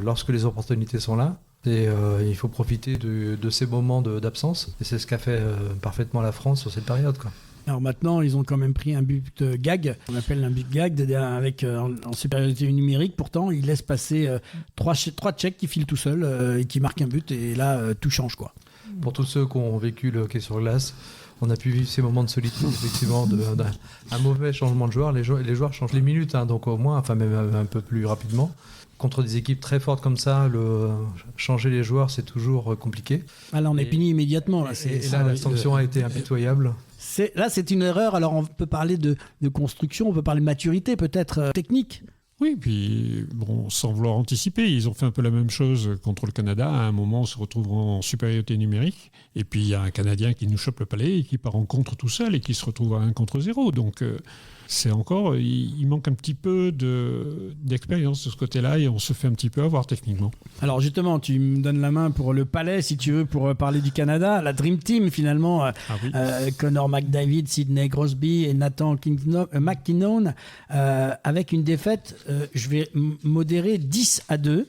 lorsque les opportunités sont là, il faut profiter de ces moments d'absence. Et c'est ce qu'a fait parfaitement la France sur cette période, quoi. Alors maintenant, ils ont quand même pris un but gag, on appelle un but gag, avec en supériorité numérique. Pourtant, ils laissent passer 3 Tchèques qui filent tout seuls et qui marquent un but. Et là, tout change, quoi. Pour tous ceux qui ont vécu le hockey sur glace, on a pu vivre ces moments de solitude, effectivement, d'un mauvais changement de joueur. Les joueurs changent les minutes, hein, donc au moins, même un peu plus rapidement. Contre des équipes très fortes comme ça, changer les joueurs, c'est toujours compliqué. Là, on est puni immédiatement. Là, la sanction a été impitoyable. Là, c'est une erreur. Alors, on peut parler de construction, on peut parler de maturité, peut-être technique. Oui, puis sans vouloir anticiper, ils ont fait un peu la même chose contre le Canada. À un moment, on se retrouve en supériorité numérique. Et puis, il y a un Canadien qui nous chope le palais et qui part en contre tout seul et qui se retrouve à 1 contre 0. Donc, il manque un petit peu d'expérience de ce côté-là et on se fait un petit peu avoir techniquement. Alors justement, tu me donnes la main pour le palais, si tu veux, pour parler du Canada. La Dream Team, finalement, Connor McDavid, Sidney Crosby et Nathan McKinnon, avec une défaite, je vais modérer 10-2.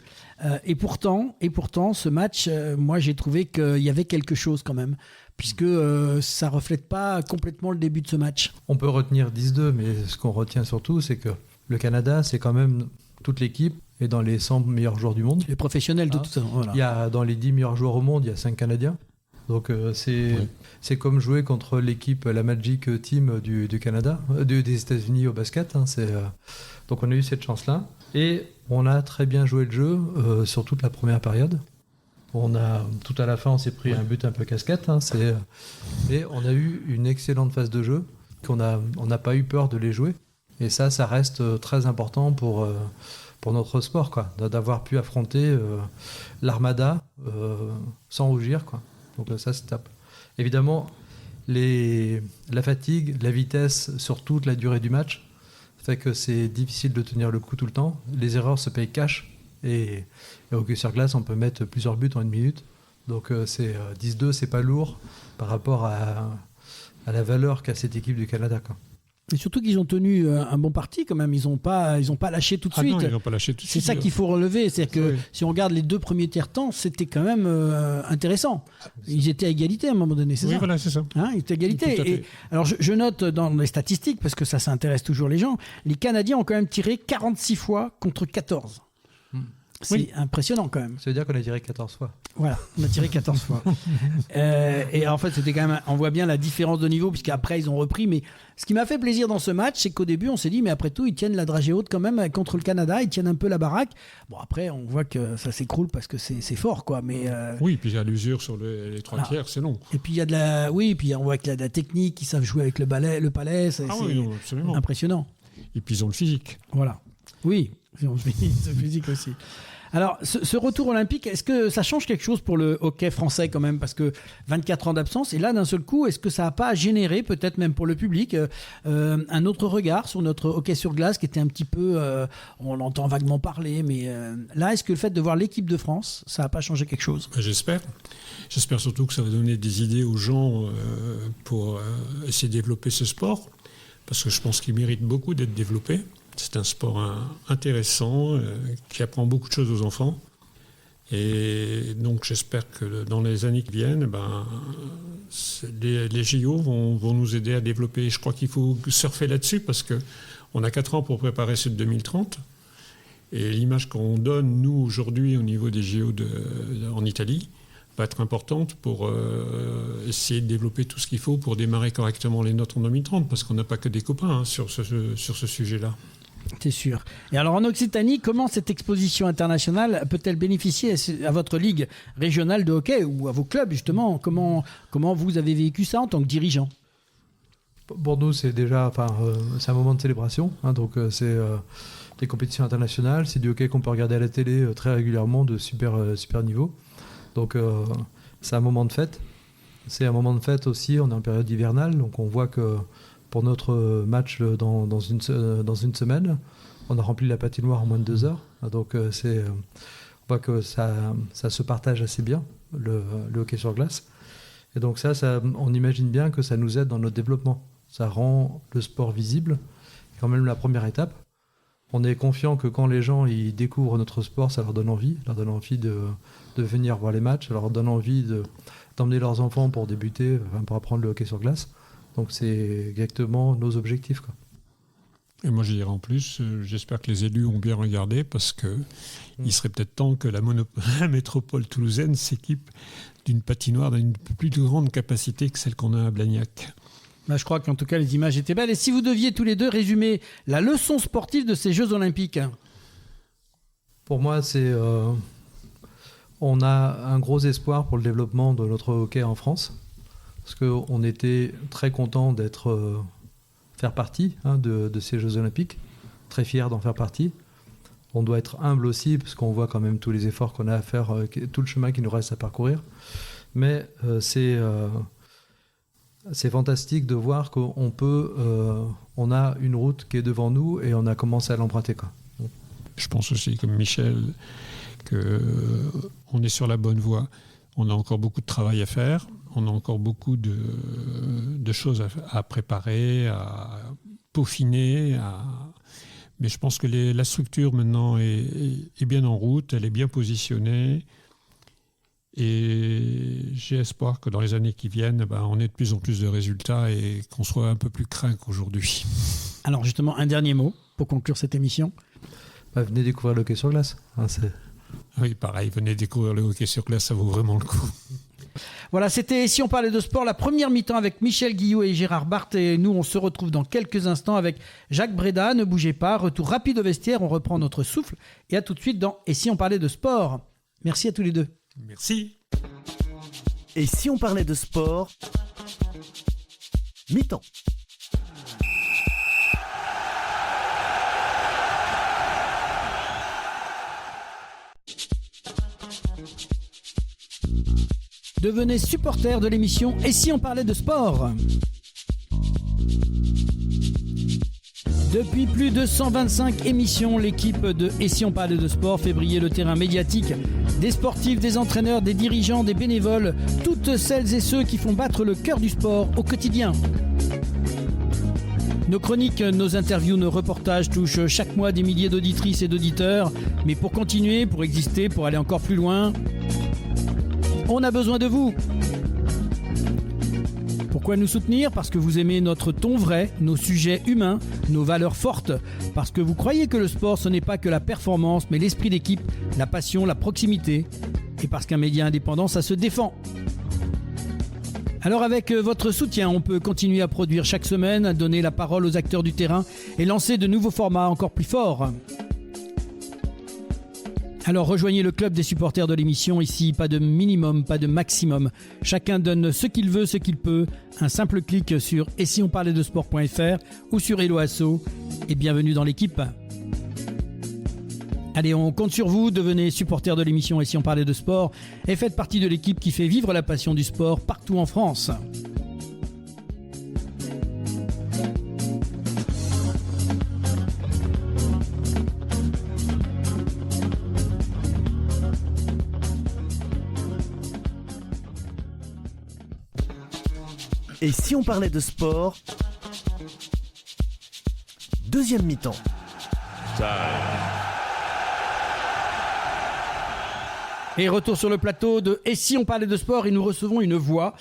Et pourtant, ce match, moi, j'ai trouvé qu'il y avait quelque chose quand même, puisque ça ne reflète pas complètement le début de ce match. On peut retenir 10-2, mais ce qu'on retient surtout, c'est que le Canada, c'est quand même toute l'équipe est dans les 100 meilleurs joueurs du monde. Les professionnels de tout ça. Voilà. Il y a, dans les 10 meilleurs joueurs au monde, il y a 5 Canadiens. Donc c'est comme jouer contre l'équipe, la Magic Team du Canada, des États-Unis au basket. Hein, donc on a eu cette chance-là. Et on a très bien joué le jeu sur toute la première période. Tout à la fin, on s'est pris un but un peu casquette, mais on a eu une excellente phase de jeu, on n'a pas eu peur de les jouer. Et ça reste très important pour notre sport, quoi, d'avoir pu affronter l'armada sans rougir, quoi. Donc ça, c'est top. Évidemment, la fatigue, la vitesse sur toute la durée du match fait que c'est difficile de tenir le coup tout le temps. Les erreurs se payent cash et au hockey sur glace, on peut mettre plusieurs buts en une minute. Donc 10-2, c'est pas lourd par rapport à la valeur qu'a cette équipe du Canada, quoi. Et surtout qu'ils ont tenu un bon parti quand même. Ils n'ont pas lâché tout de suite. Non, ils n'ont pas lâché tout de C'est suite. ça qu'il faut relever. C'est-à-dire que si on regarde les 2 premiers tiers-temps, c'était quand même intéressant. Ils étaient à égalité à un moment donné, c'est ça? Oui, voilà, c'est ça. Ils étaient à égalité. Tout à fait. Et, alors je note dans les statistiques, parce que ça intéresse toujours les gens, les Canadiens ont quand même tiré 46 fois contre 14. C'est impressionnant quand même. Ça veut dire qu'on a tiré 14 fois. Voilà, on a tiré 14 fois. Et en fait, c'était quand même. On voit bien la différence de niveau, puisqu'après, ils ont repris. Mais ce qui m'a fait plaisir dans ce match, c'est qu'au début, on s'est dit, mais après tout, ils tiennent la dragée haute quand même contre le Canada. Ils tiennent un peu la baraque. Bon, après, on voit que ça s'écroule parce que c'est fort, quoi. Mais, Oui, puis il y a l'usure sur les 3 tiers, c'est long. Et puis, il y a de la. Oui, puis on voit qu'il y a de la technique, ils savent jouer avec le palais. C'est Oui, non, absolument. impressionnant. Et puis ils ont le physique. Voilà. Oui, c'est physique aussi. Alors, ce retour olympique, est-ce que ça change quelque chose pour le hockey français quand même? Parce que 24 ans d'absence, et là, d'un seul coup, est-ce que ça n'a pas généré, peut-être même pour le public, un autre regard sur notre hockey sur glace qui était un petit peu... on l'entend vaguement parler, mais là, est-ce que le fait de voir l'équipe de France, ça n'a pas changé quelque chose? J'espère. J'espère surtout que ça va donner des idées aux gens pour essayer de développer ce sport, parce que je pense qu'il mérite beaucoup d'être développé. C'est un sport intéressant qui apprend beaucoup de choses aux enfants. Et donc j'espère que dans les années qui viennent, les JO vont nous aider à développer. Je crois qu'il faut surfer là-dessus parce qu'on a 4 ans pour préparer ceux de 2030. Et l'image qu'on donne, nous, aujourd'hui, au niveau des JO en Italie, va être importante pour essayer de développer tout ce qu'il faut pour démarrer correctement les nôtres en 2030, parce qu'on n'a pas que des copains sur ce sujet-là. C'est sûr. Et alors en Occitanie, comment cette exposition internationale peut-elle bénéficier à votre ligue régionale de hockey ou à vos clubs justement? Comment vous avez vécu ça en tant que dirigeant? Pour nous, c'est déjà, c'est un moment de célébration. Donc c'est des compétitions internationales, c'est du hockey qu'on peut regarder à la télé très régulièrement de super niveau. Donc c'est un moment de fête. C'est un moment de fête aussi. On est en période hivernale, donc on voit que pour notre match dans une semaine, on a rempli la patinoire en moins de 2 heures. Donc on voit que ça se partage assez bien, le hockey sur glace. Et donc ça, on imagine bien que ça nous aide dans notre développement. Ça rend le sport visible. C'est quand même la première étape. On est confiant que quand les gens ils découvrent notre sport, ça leur donne envie de venir voir les matchs, ça leur donne envie d'emmener leurs enfants pour débuter, pour apprendre le hockey sur glace. Donc c'est exactement nos objectifs, quoi. Et moi je dirais en plus, j'espère que les élus ont bien regardé parce qu'il serait peut-être temps que la métropole toulousaine s'équipe d'une patinoire d'une plus grande capacité que celle qu'on a à Blagnac. Je crois qu'en tout cas les images étaient belles. Et si vous deviez tous les deux résumer la leçon sportive de ces Jeux Olympiques? Pour moi, c'est on a un gros espoir pour le développement de notre hockey en France. Parce qu'on était très content faire partie de ces Jeux Olympiques, très fiers d'en faire partie. On doit être humble aussi, parce qu'on voit quand même tous les efforts qu'on a à faire, tout le chemin qui nous reste à parcourir. Mais c'est fantastique de voir qu'on a une route qui est devant nous et on a commencé à l'emprunter, quoi. Je pense aussi, comme Michel, qu'on est sur la bonne voie. On a encore beaucoup de travail à faire. On a encore beaucoup de choses à préparer, à peaufiner. Mais je pense que la structure maintenant est bien en route, elle est bien positionnée. Et j'ai espoir que dans les années qui viennent, on ait de plus en plus de résultats et qu'on soit un peu plus craint qu'aujourd'hui. Alors justement, un dernier mot pour conclure cette émission. Venez découvrir le hockey sur glace. Oui, pareil, venez découvrir le hockey sur glace, ça vaut vraiment le coup. Voilà, c'était Si on parlait de sport, la première mi-temps avec Michel Guillot et Gérard Barthes. Et nous, on se retrouve dans quelques instants avec Jacques Bréda. Ne bougez pas, retour rapide au vestiaire, on reprend notre souffle. Et à tout de suite dans Et si on parlait de sport. Merci à tous les deux. Merci. Et si on parlait de sport, mi-temps. Devenez supporter de l'émission Et si on parlait de sport ? Depuis plus de 125 émissions, l'équipe de Et si on parlait de sport fait briller le terrain médiatique des sportifs, des entraîneurs, des dirigeants, des bénévoles, toutes celles et ceux qui font battre le cœur du sport au quotidien. Nos chroniques, nos interviews, nos reportages touchent chaque mois des milliers d'auditrices et d'auditeurs. Mais pour continuer, pour exister, pour aller encore plus loin, on a besoin de vous. Pourquoi nous soutenir ? Parce que vous aimez notre ton vrai, nos sujets humains, nos valeurs fortes. Parce que vous croyez que le sport, ce n'est pas que la performance, mais l'esprit d'équipe, la passion, la proximité. Et parce qu'un média indépendant, ça se défend. Alors avec votre soutien, on peut continuer à produire chaque semaine, à donner la parole aux acteurs du terrain et lancer de nouveaux formats encore plus forts. Alors rejoignez le club des supporters de l'émission. Ici, pas de minimum, pas de maximum. Chacun donne ce qu'il veut, ce qu'il peut. Un simple clic sur et si on parlait de sport.fr ou sur Hello Asso. Et bienvenue dans l'équipe. Allez, on compte sur vous. Devenez supporter de l'émission Et si on parlait de sport et faites partie de l'équipe qui fait vivre la passion du sport partout en France. Et si on parlait de sport, deuxième mi-temps. Et retour sur le plateau de Et si on parlait de sport, et nous recevons une voix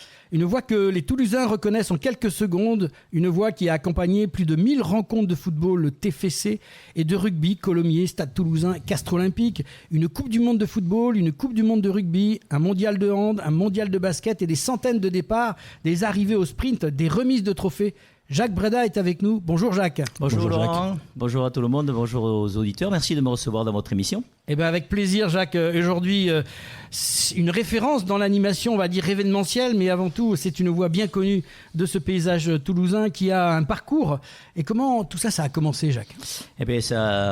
que les Toulousains reconnaissent en quelques secondes, une voix qui a accompagné plus de 1000 rencontres de football, le TFC, et de rugby, Colomiers, Stade Toulousain, Castres Olympique, une Coupe du Monde de football, une Coupe du Monde de rugby, un mondial de hand, un mondial de basket et des centaines de départs, des arrivées au sprint, des remises de trophées. Jacques Breda est avec nous. Bonjour Jacques. Bonjour Laurent, bonjour à tout le monde, bonjour aux auditeurs. Merci de me recevoir dans votre émission. Eh bien avec plaisir Jacques. Aujourd'hui, une référence dans l'animation, on va dire événementielle, mais avant tout, c'est une voix bien connue de ce paysage toulousain qui a un parcours. Et comment tout ça a commencé Jacques ? Eh bien,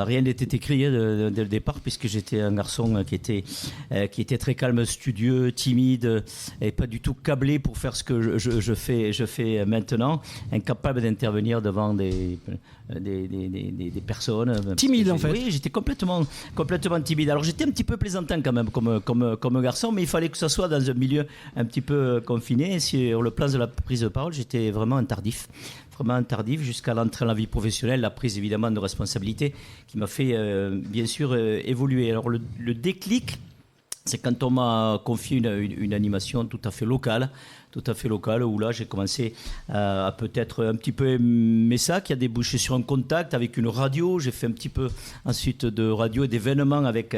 rien n'était écrit dès le départ, puisque j'étais un garçon qui était très calme, studieux, timide, et pas du tout câblé pour faire ce que je fais maintenant, incapable d'intervenir devant des personnes. Timide en fait. Oui, j'étais complètement timide. Alors j'étais un petit peu plaisantin quand même comme garçon, mais il fallait que ça soit dans un milieu un petit peu confiné. Et sur le plan de la prise de parole, j'étais vraiment tardif jusqu'à l'entrée dans la vie professionnelle, la prise évidemment de responsabilité qui m'a fait bien sûr évoluer. Alors le déclic, c'est quand on m'a confié une animation tout à fait locale, où là j'ai commencé à peut-être un petit peu aimer ça, qui a débouché sur un contact avec une radio. J'ai fait un petit peu ensuite de radio et d'événements avec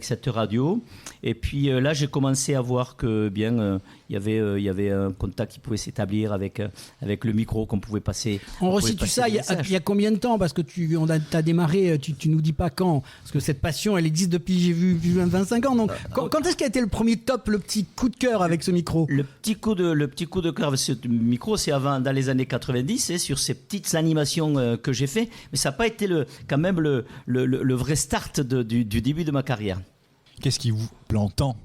cette radio. Et puis là j'ai commencé à voir que bien il y avait un contact qui pouvait s'établir avec le micro qu'on pouvait passer. On resitue ça il y a combien de temps ? Parce que t'as démarré, tu nous dis pas quand. Parce que cette passion elle existe depuis j'ai vu 25 ans. Donc quand est-ce qu'a été le premier top, le petit coup de cœur avec ce micro ? Le petit coup de cœur avec ce micro, c'est dans les années 90, sur ces petites animations que j'ai fait, mais ça n'a pas été quand même le vrai start du début de ma carrière. Qu'est-ce qui vous plaît tant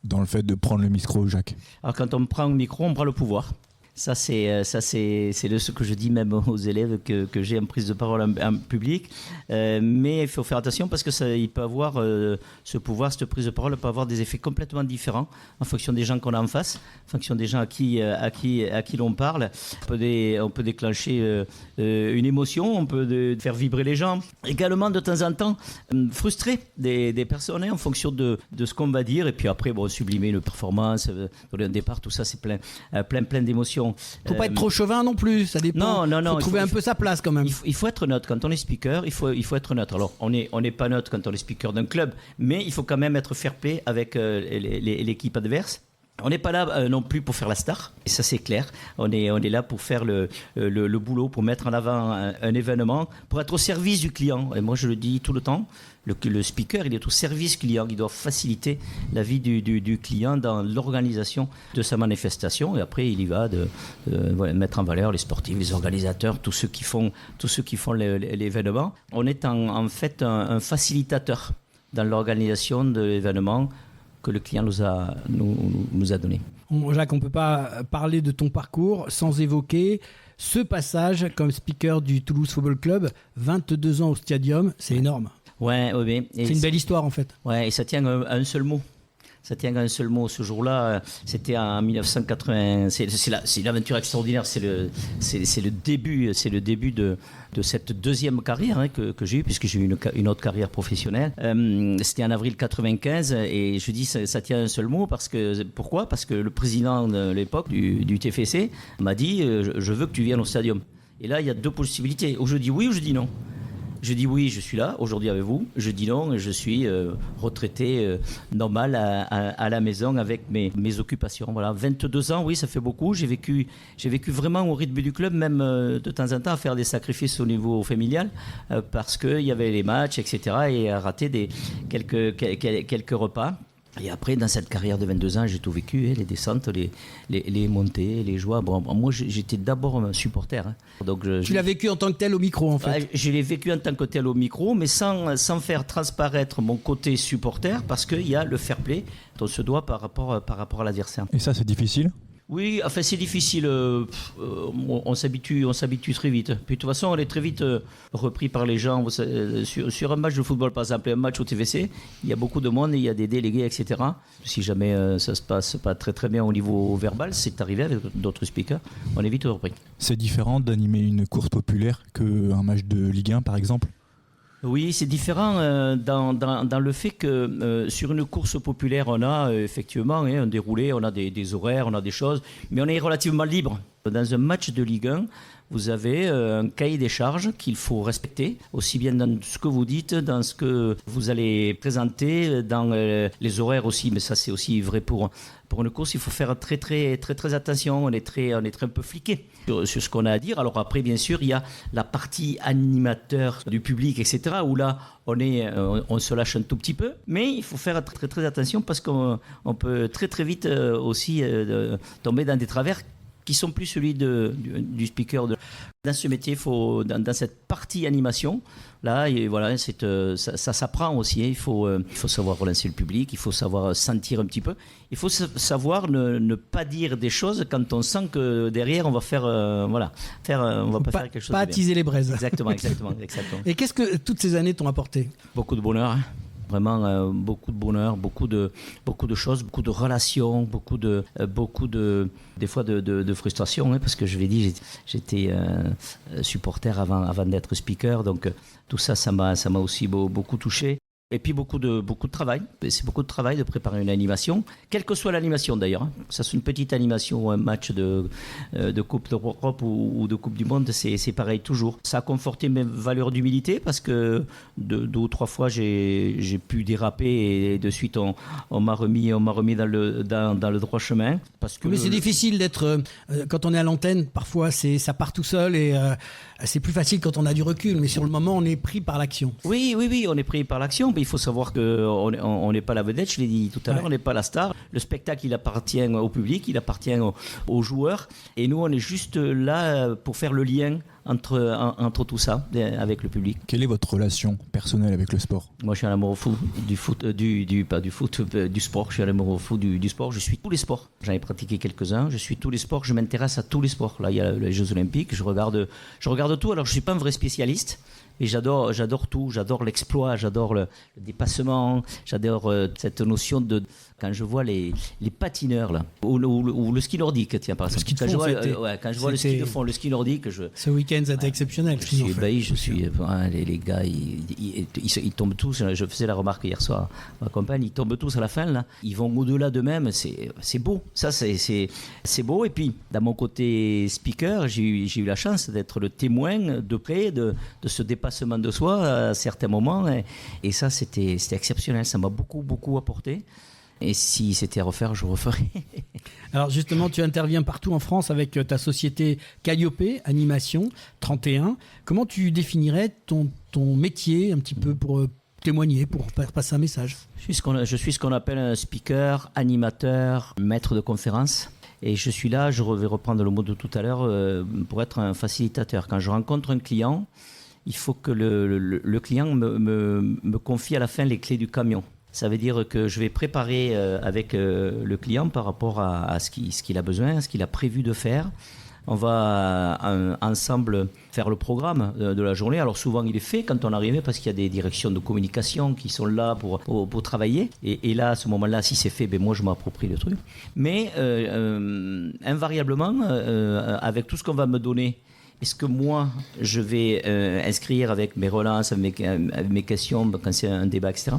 dans le fait de prendre le micro, Jacques ? Alors quand on prend le micro, on prend le pouvoir. Ça c'est ce que je dis même aux élèves que j'ai en prise de parole en public. Mais il faut faire attention parce que il peut avoir ce pouvoir, cette prise de parole peut avoir des effets complètement différents en fonction des gens qu'on a en face, en fonction des gens à qui l'on parle. On peut déclencher une émotion, on peut faire vibrer les gens. Également de temps en temps frustrer des personnes en fonction de ce qu'on va dire. Et puis après sublimer une performance, donner un départ, tout ça c'est plein d'émotions. Faut pas être trop chauvin non plus, ça dépend. Non. Faut trouver un peu sa place quand même. Il faut être neutre quand on est speaker. Il faut être neutre. Alors on n'est pas neutre quand on est speaker d'un club, mais il faut quand même être fair play avec l'équipe adverse. On n'est pas là non plus pour faire la star, et ça c'est clair. On est là pour faire le boulot, pour mettre en avant un événement, pour être au service du client. Et moi je le dis tout le temps, le speaker il est au service client, il doit faciliter la vie du client dans l'organisation de sa manifestation. Et après il y va de mettre en valeur les sportifs, les organisateurs, tous ceux qui font l'événement. On est en fait un facilitateur dans l'organisation de l'événement que le client nous a donné. Jacques, on ne peut pas parler de ton parcours sans évoquer ce passage comme speaker du Toulouse Football Club, 22 ans au Stadium, c'est énorme. Ouais. C'est une belle histoire en fait. Ouais, et ça tient à un seul mot. Ça tient à un seul mot. Ce jour-là, c'était en 1980. C'est une aventure extraordinaire. C'est le début de cette deuxième carrière que j'ai eue, puisque j'ai eu une autre carrière professionnelle. C'était en avril 95, et je dis ça tient à un seul mot pourquoi ? Parce que le président de l'époque du TFC m'a dit je veux que tu viennes au Stadium. Et là, il y a deux possibilités. Ou je dis oui ou je dis non. Je dis oui, je suis là aujourd'hui avec vous. Je dis non, je suis retraité normal à la maison avec mes occupations. Voilà, 22 ans, oui, ça fait beaucoup. J'ai vécu vraiment au rythme du club, même de temps en temps à faire des sacrifices au niveau familial parce qu'il y avait les matchs, etc. et à rater quelques repas. Et après, dans cette carrière de 22 ans, j'ai tout vécu, les descentes, les montées, les joies. Bon, moi, j'étais d'abord un supporter. Donc, tu l'as vécu en tant que tel au micro, en fait. Je l'ai vécu en tant que tel au micro, mais sans faire transparaître mon côté supporter, parce qu'il y a le fair play dont se doit par rapport à l'adversaire. Et ça, c'est difficile ? Oui, enfin c'est difficile, on s'habitue très vite. Puis de toute façon, on est très vite repris par les gens. Sur un match de football, par exemple, un match au TFC, il y a beaucoup de monde, il y a des délégués, etc. Si jamais ça se passe pas très très bien au niveau verbal, c'est arrivé avec d'autres speakers, on est vite repris. C'est différent d'animer une course populaire qu'un match de Ligue 1, par exemple ? Oui, c'est différent dans le fait que sur une course populaire, on a effectivement un déroulé, on a des horaires, on a des choses, mais on est relativement libre. Dans un match de Ligue 1, vous avez un cahier des charges qu'il faut respecter, aussi bien dans ce que vous dites, dans ce que vous allez présenter, dans les horaires aussi, mais ça c'est aussi vrai pour une course, il faut faire très très très très attention, on est très un peu fliqué sur ce qu'on a à dire. Alors après, bien sûr, il y a la partie animateur du public, etc., où là, on se lâche un tout petit peu, mais il faut faire très très attention parce qu'on peut très très vite aussi tomber dans des travers qui sont plus celui du speaker. Dans ce métier, dans cette partie animation, là, et voilà, ça s'apprend aussi. Il faut savoir relancer le public, il faut savoir sentir un petit peu. Il faut savoir ne pas dire des choses quand on sent que derrière, on va faire faire quelque chose pas de bien. attiser les braises. Exactement. Et qu'est-ce que toutes ces années t'ont apporté ? Beaucoup de bonheur. Hein. Vraiment beaucoup de bonheur, beaucoup de choses, beaucoup de relations, beaucoup de des fois de frustration, hein, parce que je l'ai dit, j'étais supporter avant d'être speaker, donc tout ça m'a aussi beaucoup touché. Et puis beaucoup de travail. C'est beaucoup de travail de préparer une animation, quelle que soit l'animation d'ailleurs. Hein. Que ça soit une petite animation ou un match de Coupe d'Europe ou de Coupe du Monde, c'est pareil toujours. Ça a conforté mes valeurs d'humilité parce que deux ou trois fois j'ai pu déraper et de suite on m'a remis dans le droit chemin. Parce que mais c'est difficile d'être quand on est à l'antenne. Parfois ça part tout seul et c'est plus facile quand on a du recul. Mais sur le moment, on est pris par l'action. Oui, on est pris par l'action. Il faut savoir qu'on n'est pas la vedette, je l'ai dit tout à l'heure, on n'est pas la star. Le spectacle, il appartient au public, il appartient aux joueurs. Et nous, on est juste là pour faire le lien entre tout ça avec le public. Quelle est votre relation personnelle avec le sport ? Moi, je suis un amoureux fou du sport. Je suis un amoureux fou du sport. Je suis tous les sports. J'en ai pratiqué quelques-uns. Je suis tous les sports. Je m'intéresse à tous les sports. Là, il y a les Jeux Olympiques. Je regarde tout. Alors, je suis pas un vrai spécialiste. Et j'adore tout, j'adore l'exploit, j'adore le dépassement, j'adore cette notion de... Quand je vois les patineurs, là, ou le ski nordique, tiens, par exemple. Quand je vois le ski de fond, le ski nordique... Ce week-end, c'était exceptionnel. Je suis ébahi, les gars, ils tombent tous, je faisais la remarque hier soir à ma compagne, ils tombent tous à la fin, là. Ils vont au-delà d'eux-mêmes, c'est beau. Ça, c'est beau. Et puis, dans mon côté speaker, j'ai eu la chance d'être le témoin de près de ce dépassement de soi à certains moments, et ça c'était exceptionnel, ça m'a beaucoup apporté. Et si c'était à refaire, je referais. Alors justement, tu interviens partout en France avec ta société Calliope Animation 31. Comment tu définirais ton métier un petit peu pour témoigner, pour faire passer un message? Je suis ce qu'on appelle un speaker, animateur, maître de conférence. Et je suis là, je vais reprendre le mot de tout à l'heure, pour être un facilitateur. Quand je rencontre un client, il faut que le client me confie à la fin les clés du camion. Ça veut dire que je vais préparer avec le client par rapport à ce qu'il a besoin, à ce qu'il a prévu de faire. On va ensemble faire le programme de la journée. Alors souvent il est fait quand on arrive parce qu'il y a des directions de communication qui sont là pour travailler. Et là, à ce moment-là, si c'est fait, moi je m'approprie le truc. Mais invariablement, avec tout ce qu'on va me donner, est-ce que moi je vais inscrire avec mes relances, avec mes questions quand c'est un débat, etc.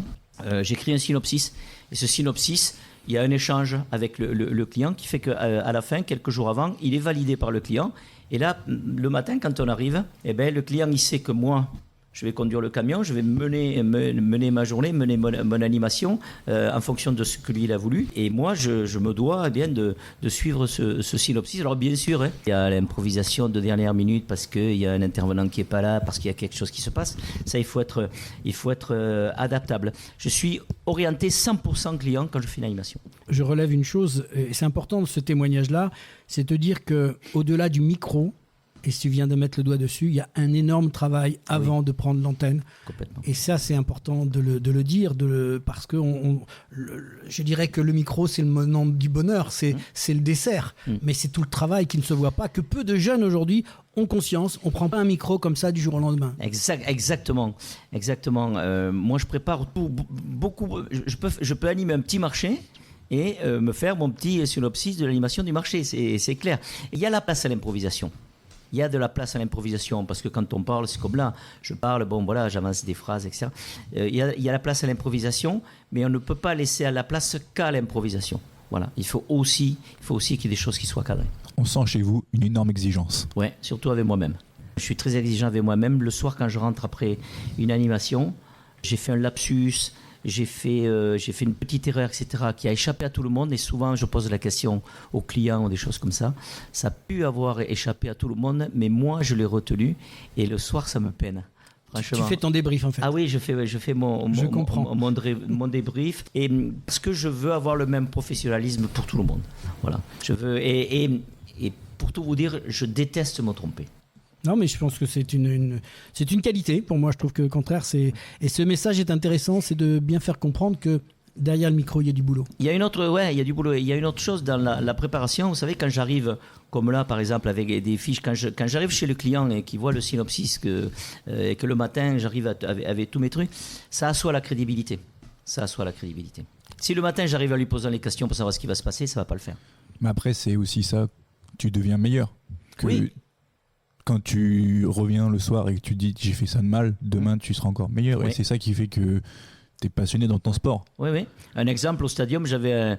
J'écris un synopsis. Et ce synopsis, il y a un échange avec le client qui fait qu'à la fin, quelques jours avant, il est validé par le client. Et là, le matin, quand on arrive, le client, il sait que moi, je vais conduire le camion, je vais mener ma journée, mener mon animation en fonction de ce que lui il a voulu. Et moi, je me dois de suivre ce synopsis. Alors bien sûr, il y a l'improvisation de dernière minute parce qu'il y a un intervenant qui n'est pas là, parce qu'il y a quelque chose qui se passe. Ça, il faut être adaptable. Je suis orienté 100% client quand je fais une animation. Je relève une chose, et c'est important de ce témoignage-là, c'est de dire qu'au-delà du micro, et si tu viens de mettre le doigt dessus, il y a un énorme travail avant de prendre l'antenne. Complètement. Et ça, c'est important de le dire, parce que je dirais que le micro, c'est le moment du bonheur, c'est le dessert. Mais c'est tout le travail qui ne se voit pas, que peu de jeunes aujourd'hui ont conscience. On ne prend pas un micro comme ça du jour au lendemain. Exactement. Moi, je prépare beaucoup. Je peux animer un petit marché et me faire mon petit synopsis de l'animation du marché, c'est clair. Il y a la place à l'improvisation. Il y a de la place à l'improvisation, parce que quand on parle, c'est comme là, je parle, j'avance des phrases, etc. Il y a la place à l'improvisation, mais on ne peut pas laisser à la place qu'à l'improvisation. Voilà, il faut aussi qu'il y ait des choses qui soient cadrées. On sent chez vous une énorme exigence. Ouais, surtout avec moi-même. Je suis très exigeant avec moi-même. Le soir, quand je rentre après une animation, j'ai fait un lapsus, j'ai fait une petite erreur, etc., qui a échappé à tout le monde. Et souvent, je pose la question aux clients ou des choses comme ça. Ça a pu avoir échappé à tout le monde, mais moi, je l'ai retenu. Et le soir, ça me peine. Franchement. Tu fais ton débrief, en fait. Ah oui, je fais mon débrief. Et parce que je veux avoir le même professionnalisme pour tout le monde. Voilà. Je veux, et pour tout vous dire, je déteste me tromper. Non, mais je pense que c'est une qualité. Pour moi, je trouve que au contraire, et ce message est intéressant, c'est de bien faire comprendre que derrière le micro, il y a du boulot. Il y a du boulot. Il y a une autre chose dans la préparation. Vous savez, quand j'arrive, comme là, par exemple, avec des fiches, quand j'arrive chez le client et qu'il voit le synopsis, et que le matin, j'arrive avec tous mes trucs, ça assoit la crédibilité. Si le matin, j'arrive à lui poser les questions pour savoir ce qui va se passer, ça ne va pas le faire. Mais après, c'est aussi ça, tu deviens meilleur. Oui. Quand tu reviens le soir et que tu dis j'ai fait ça de mal, demain tu seras encore meilleur. Oui. Et c'est ça qui fait que tu es passionné dans ton sport. Oui. Un exemple, au stadium, j'avais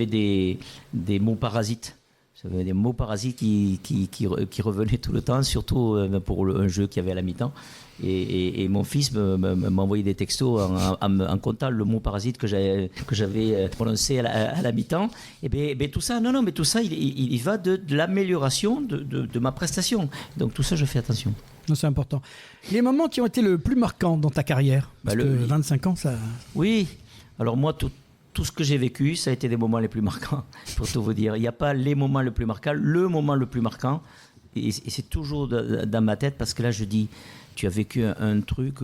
des mots parasites. J'avais des mots parasites qui revenaient tout le temps, surtout pour un jeu qu'il y avait à la mi-temps. Et mon fils m'envoyait des textos en comptant le mot parasite que j'avais prononcé à la mi-temps. Et bien tout ça, mais tout ça, il va de l'amélioration de ma prestation. Donc tout ça, je fais attention. Non, c'est important. Les moments qui ont été le plus marquants dans ta carrière, parce que 25 ans, ça... Oui, alors moi, tout ce que j'ai vécu, ça a été des moments les plus marquants, pour tout vous dire. Il n'y a pas les moments les plus marquants, le moment le plus marquant, et c'est toujours dans ma tête, parce que là, je dis, tu as vécu un truc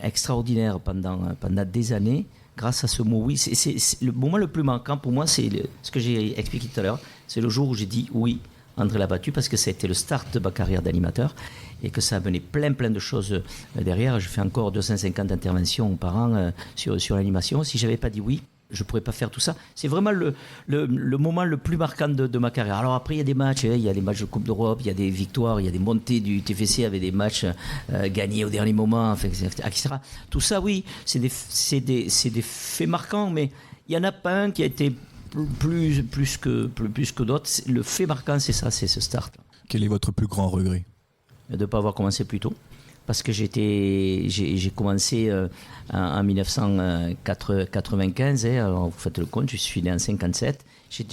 extraordinaire pendant des années, grâce à ce mot oui. C'est le moment le plus marquant pour moi, c'est ce que j'ai expliqué tout à l'heure, c'est le jour où j'ai dit oui, André Labattu, parce que ça a été le start de ma carrière d'animateur et que ça a mené plein de choses derrière. Je fais encore 250 interventions par an sur l'animation. Si je n'avais pas dit oui, je ne pourrais pas faire tout ça. C'est vraiment le moment le plus marquant de ma carrière. Alors après, il y a des matchs, il y a des matchs de Coupe d'Europe, il y a des victoires, il y a des montées du TFC avec des matchs gagnés au dernier moment, etc. Tout ça, oui, c'est des faits marquants, mais il n'y en a pas un qui a été plus que d'autres. Le fait marquant, c'est ça, c'est ce start. Quel est votre plus grand regret ? De ne pas avoir commencé plus tôt. parce que j'ai commencé en 1995. Alors vous faites le compte, je suis né en 57.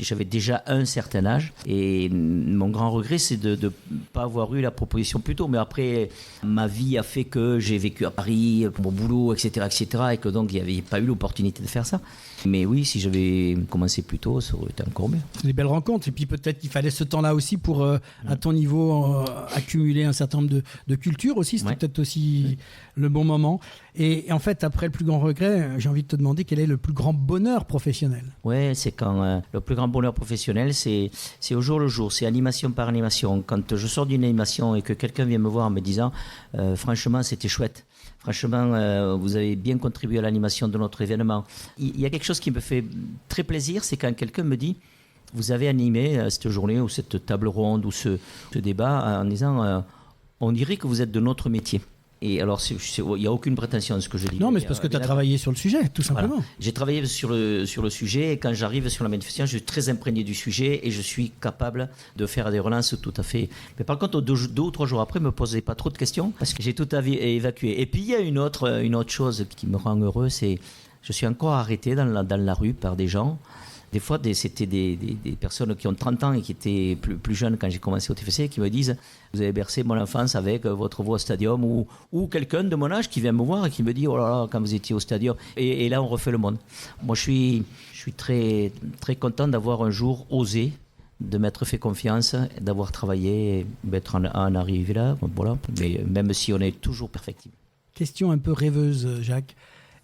J'avais déjà un certain âge et mon grand regret c'est de ne pas avoir eu la proposition plus tôt, mais après ma vie a fait que j'ai vécu à Paris pour mon boulot, etc., et que donc il n'y avait pas eu l'opportunité de faire ça. Mais oui, si j'avais commencé plus tôt, ça aurait été encore mieux. C'est des belles rencontres, et puis peut-être qu'il fallait ce temps-là aussi pour, à ton niveau, accumuler un certain nombre de cultures aussi, c'était peut-être aussi le bon moment. Et en fait, après le plus grand regret, j'ai envie de te demander quel est le plus grand bonheur professionnel. Ouais, c'est quand le plus grand bonheur professionnel, c'est au jour le jour, c'est animation par animation. Quand je sors d'une animation et que quelqu'un vient me voir en me disant franchement, c'était chouette. Franchement, vous avez bien contribué à l'animation de notre événement. Il y a quelque chose qui me fait très plaisir, c'est quand quelqu'un me dit vous avez animé cette journée ou cette table ronde ou ce débat en disant on dirait que vous êtes de notre métier. Et alors, il n'y a aucune prétention de ce que je dis. Non, mais c'est parce que tu as travaillé sur le sujet, tout simplement. Voilà. J'ai travaillé sur le sujet et quand j'arrive sur la manifestation, je suis très imprégné du sujet et je suis capable de faire des relances tout à fait. Mais par contre, 2 ou 3 jours après, ne me posez pas trop de questions parce que j'ai tout évacué. Et puis, il y a une autre chose qui me rend heureux, c'est je suis encore arrêté dans la rue par des gens. Des fois, c'était des personnes qui ont 30 ans et qui étaient plus jeunes quand j'ai commencé au TFC qui me disent « Vous avez bercé mon enfance avec votre voix au stadium » ou quelqu'un de mon âge qui vient me voir et qui me dit « Oh là là, quand vous étiez au stadium ». Et là, on refait le monde. Moi, je suis très, très content d'avoir un jour osé, de m'être fait confiance, d'avoir travaillé et d'être en arrivé là. Voilà. Mais même si on est toujours perfectible. Question un peu rêveuse, Jacques.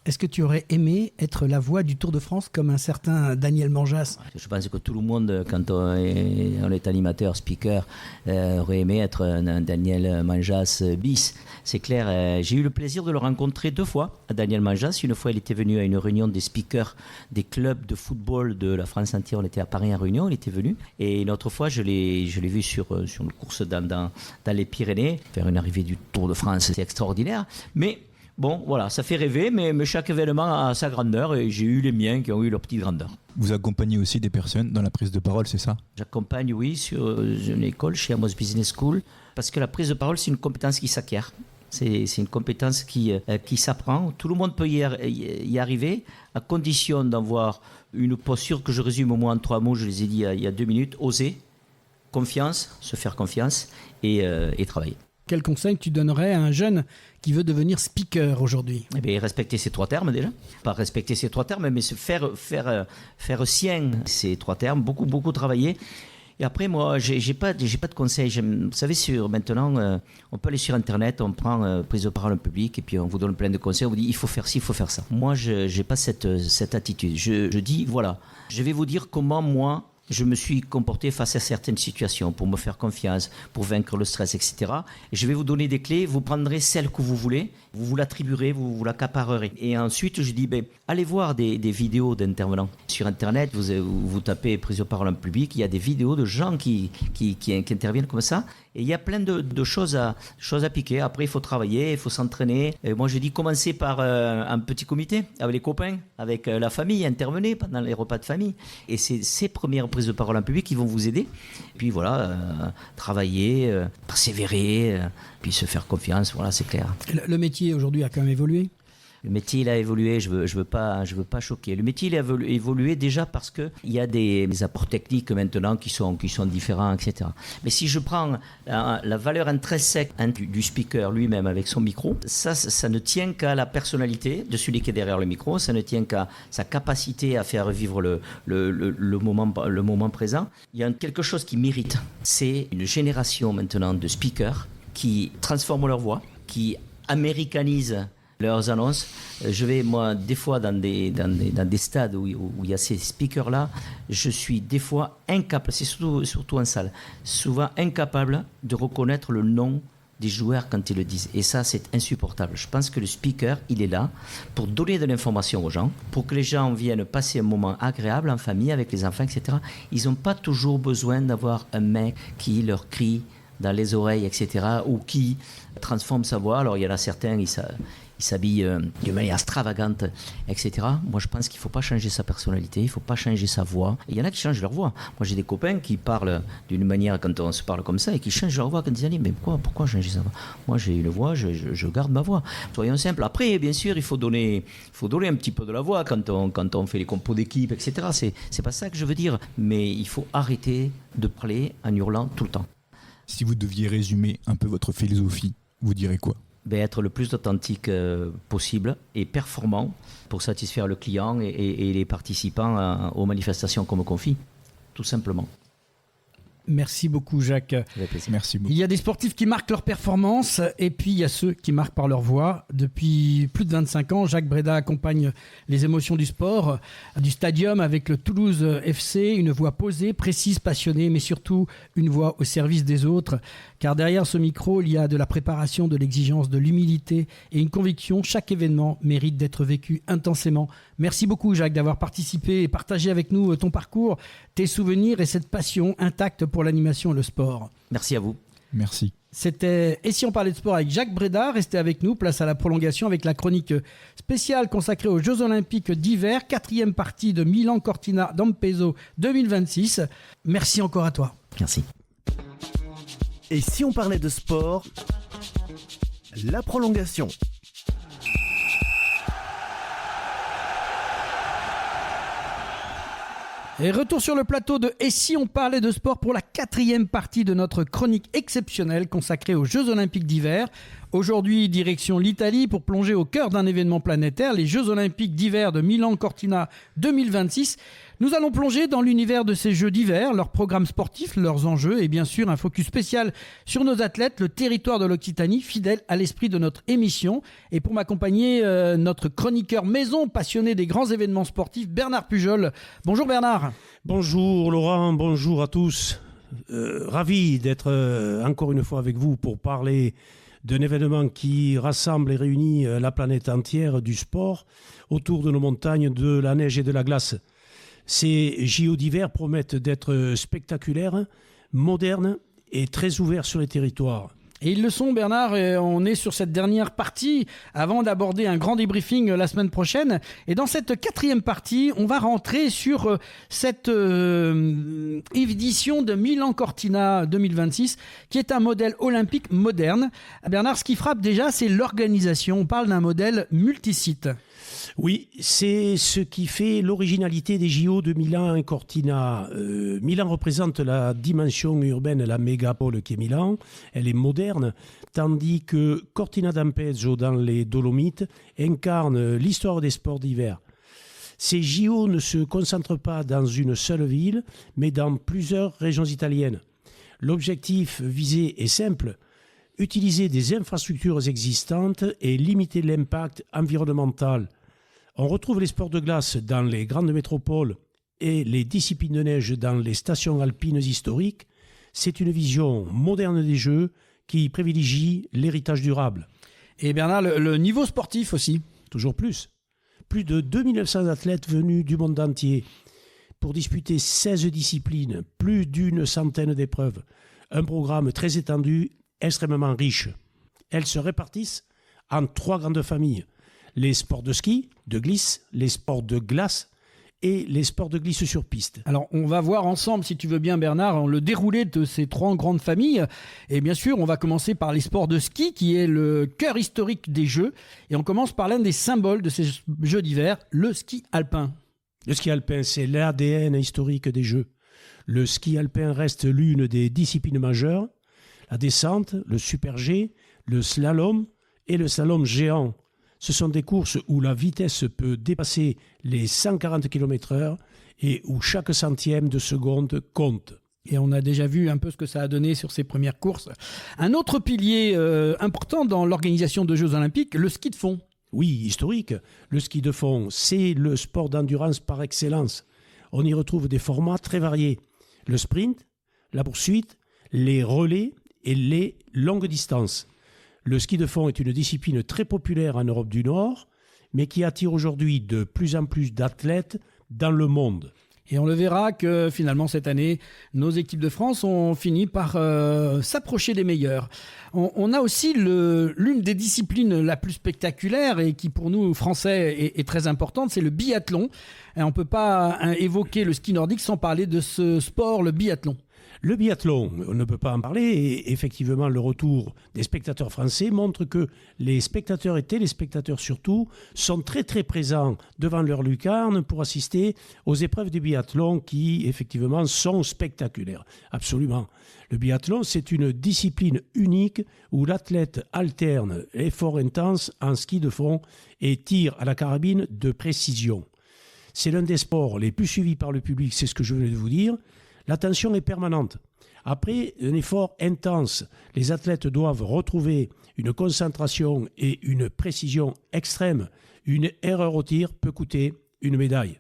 Est-ce que tu aurais aimé être la voix du Tour de France comme un certain Daniel Manjas ? Je pense que tout le monde, quand on est animateur, speaker, aurait aimé être un Daniel Manjas bis. C'est clair, j'ai eu le plaisir de le rencontrer 2 fois, Daniel Manjas. Une fois, il était venu à une réunion des speakers des clubs de football de la France entière. On était à Paris en réunion, il était venu. Et une autre fois, je l'ai vu sur une course dans les Pyrénées, faire une arrivée du Tour de France. C'est extraordinaire. Mais bon, voilà, ça fait rêver, mais chaque événement a sa grandeur et j'ai eu les miens qui ont eu leur petite grandeur. Vous accompagnez aussi des personnes dans la prise de parole, c'est ça ? J'accompagne, oui, sur une école, chez Amos Business School, parce que la prise de parole, c'est une compétence qui s'acquiert. C'est une compétence qui s'apprend. Tout le monde peut y arriver, à condition d'avoir une posture que je résume au moins en 3 mots, je les ai dit il y a 2 minutes, oser, confiance, se faire confiance et travailler. Quel conseil tu donnerais à un jeune qui veut devenir speaker aujourd'hui ? Eh bien, respecter ces 3 termes déjà. Pas respecter ces 3 termes, mais se faire sien ces 3 termes, beaucoup travailler. Et après, moi, j'ai pas de conseils. Vous savez, maintenant, on peut aller sur Internet, on prend prise de parole en public et puis on vous donne plein de conseils. On vous dit, il faut faire ci, il faut faire ça. Moi, je n'ai pas cette attitude. Je dis, voilà, je vais vous dire comment moi, je me suis comporté face à certaines situations pour me faire confiance, pour vaincre le stress, etc. Et je vais vous donner des clés, vous prendrez celle que vous voulez, vous l'attribuerez, vous l'accaparerez. Et ensuite, je dis, allez voir des vidéos d'intervenants. Sur Internet, vous tapez prise de parole en public, il y a des vidéos de gens qui interviennent comme ça. Et il y a plein de choses à piquer. Après, il faut travailler, il faut s'entraîner. Et moi, je dis, commencez par un petit comité avec les copains, avec la famille, intervenez pendant les repas de famille. Et c'est ces premières prises de parole en public qui vont vous aider. Et puis voilà, travailler, persévérer, puis se faire confiance, voilà, c'est clair. Le métier aujourd'hui a quand même évolué ? Le métier, il a évolué, je veux pas choquer. Le métier, il a évolué déjà parce qu'il y a des apports techniques maintenant qui sont différents, etc. Mais si je prends la valeur intrinsèque du speaker lui-même avec son micro, ça ne tient qu'à la personnalité de celui qui est derrière le micro, ça ne tient qu'à sa capacité à faire vivre le moment présent. Il y a quelque chose qui mérite, c'est une génération maintenant de speakers qui transforment leur voix, qui américanisent leurs annonces. Je vais, moi, des fois dans des stades où il y a ces speakers-là, je suis des fois incapable, c'est surtout en salle, souvent incapable de reconnaître le nom des joueurs quand ils le disent. Et ça, c'est insupportable. Je pense que le speaker, il est là pour donner de l'information aux gens, pour que les gens viennent passer un moment agréable en famille, avec les enfants, etc. Ils n'ont pas toujours besoin d'avoir un mec qui leur crie dans les oreilles, etc., ou qui transforme sa voix. Alors, il y en a certains, il s'habille d'une manière extravagante, etc. Moi, je pense qu'il ne faut pas changer sa personnalité, il ne faut pas changer sa voix. Il y en a qui changent leur voix. Moi, j'ai des copains qui parlent d'une manière quand on se parle comme ça et qui changent leur voix quand ils disent mais pourquoi changer sa voix? Moi, j'ai une voix, je garde ma voix. Soyons simples. Après, bien sûr, il faut donner un petit peu de la voix quand on fait les compos d'équipe, etc. C'est pas ça que je veux dire. Mais il faut arrêter de parler en hurlant tout le temps. Si vous deviez résumer un peu votre philosophie, vous direz quoi? Être le plus authentique possible et performant pour satisfaire le client et les participants aux manifestations qu'on me confie, tout simplement. Merci beaucoup, Jacques. Merci beaucoup. Il y a des sportifs qui marquent leur performance et puis il y a ceux qui marquent par leur voix. Depuis plus de 25 ans, Jacques Bréda accompagne les émotions du sport, du stadium avec le Toulouse FC, une voix posée, précise, passionnée, mais surtout une voix au service des autres. Car derrière ce micro, il y a de la préparation, de l'exigence, de l'humilité et une conviction. Chaque événement mérite d'être vécu intensément. Merci beaucoup, Jacques, d'avoir participé et partagé avec nous ton parcours, tes souvenirs et cette passion intacte pour l'animation et le sport. Merci à vous. Merci. C'était Et si on parlait de sport avec Jacques Bréda. Restez avec nous, place à la prolongation avec la chronique spéciale consacrée aux Jeux Olympiques d'hiver, 4e partie de Milan-Cortina d'Ampezzo 2026. Merci encore à toi. Merci. Et si on parlait de sport, la prolongation. Et retour sur le plateau de Et si on parlait de sport pour la 4e partie de notre chronique exceptionnelle consacrée aux Jeux Olympiques d'hiver. Aujourd'hui, direction l'Italie pour plonger au cœur d'un événement planétaire, les Jeux Olympiques d'hiver de Milan-Cortina 2026. Nous allons plonger dans l'univers de ces Jeux d'hiver, leurs programmes sportifs, leurs enjeux et bien sûr un focus spécial sur nos athlètes, le territoire de l'Occitanie, fidèle à l'esprit de notre émission. Et pour m'accompagner, notre chroniqueur maison passionné des grands événements sportifs, Bernard Pujol. Bonjour Bernard. Bonjour Laurent, bonjour à tous. Ravi d'être encore une fois avec vous pour parler d'un événement qui rassemble et réunit la planète entière du sport autour de nos montagnes, de la neige et de la glace. Ces JO d'hiver promettent d'être spectaculaires, modernes et très ouverts sur les territoires. Et ils le sont, Bernard, et on est sur cette dernière partie avant d'aborder un grand débriefing la semaine prochaine. Et dans cette 4e partie, on va rentrer sur cette édition de Milan-Cortina 2026, qui est un modèle olympique moderne. Bernard, ce qui frappe déjà, c'est l'organisation. On parle d'un modèle multisite. Oui, c'est ce qui fait l'originalité des JO de Milan et Cortina. Milan représente la dimension urbaine, la mégapole qui est Milan. Elle est moderne, tandis que Cortina d'Ampezzo, dans les Dolomites, incarne l'histoire des sports d'hiver. Ces JO ne se concentrent pas dans une seule ville, mais dans plusieurs régions italiennes. L'objectif visé est simple: utiliser des infrastructures existantes et limiter l'impact environnemental. On retrouve les sports de glace dans les grandes métropoles et les disciplines de neige dans les stations alpines historiques. C'est une vision moderne des Jeux qui privilégie l'héritage durable. Et Bernard, le niveau sportif aussi. Toujours plus. Plus de 2900 athlètes venus du monde entier pour disputer 16 disciplines, plus d'une centaine d'épreuves. Un programme très étendu, extrêmement riche. Elles se répartissent en 3 grandes familles. Les sports de ski, de glisse, les sports de glace et les sports de glisse sur piste. Alors, on va voir ensemble, si tu veux bien Bernard, le déroulé de ces 3 grandes familles. Et bien sûr, on va commencer par les sports de ski, qui est le cœur historique des Jeux. Et on commence par l'un des symboles de ces Jeux d'hiver, le ski alpin. Le ski alpin, c'est l'ADN historique des Jeux. Le ski alpin reste l'une des disciplines majeures. La descente, le super G, le slalom et le slalom géant. Ce sont des courses où la vitesse peut dépasser les 140 km/h et où chaque centième de seconde compte. Et on a déjà vu un peu ce que ça a donné sur ces premières courses. Un autre pilier important dans l'organisation de Jeux Olympiques, le ski de fond. Oui, historique. Le ski de fond, c'est le sport d'endurance par excellence. On y retrouve des formats très variés. Le sprint, la poursuite, les relais et les longues distances. Le ski de fond est une discipline très populaire en Europe du Nord, mais qui attire aujourd'hui de plus en plus d'athlètes dans le monde. Et on le verra que finalement cette année, nos équipes de France ont fini par s'approcher des meilleurs. On a aussi l'une des disciplines la plus spectaculaire et qui pour nous Français est très importante, c'est le biathlon. Et on ne peut pas évoquer le ski nordique sans parler de ce sport, le biathlon. Le biathlon, on ne peut pas en parler, et effectivement le retour des spectateurs français montre que les spectateurs et téléspectateurs surtout sont très très présents devant leur lucarne pour assister aux épreuves du biathlon qui effectivement sont spectaculaires, absolument. Le biathlon, c'est une discipline unique où l'athlète alterne effort intense en ski de fond et tir à la carabine de précision. C'est l'un des sports les plus suivis par le public, c'est ce que je venais de vous dire. La tension est permanente. Après un effort intense, les athlètes doivent retrouver une concentration et une précision extrême. Une erreur au tir peut coûter une médaille.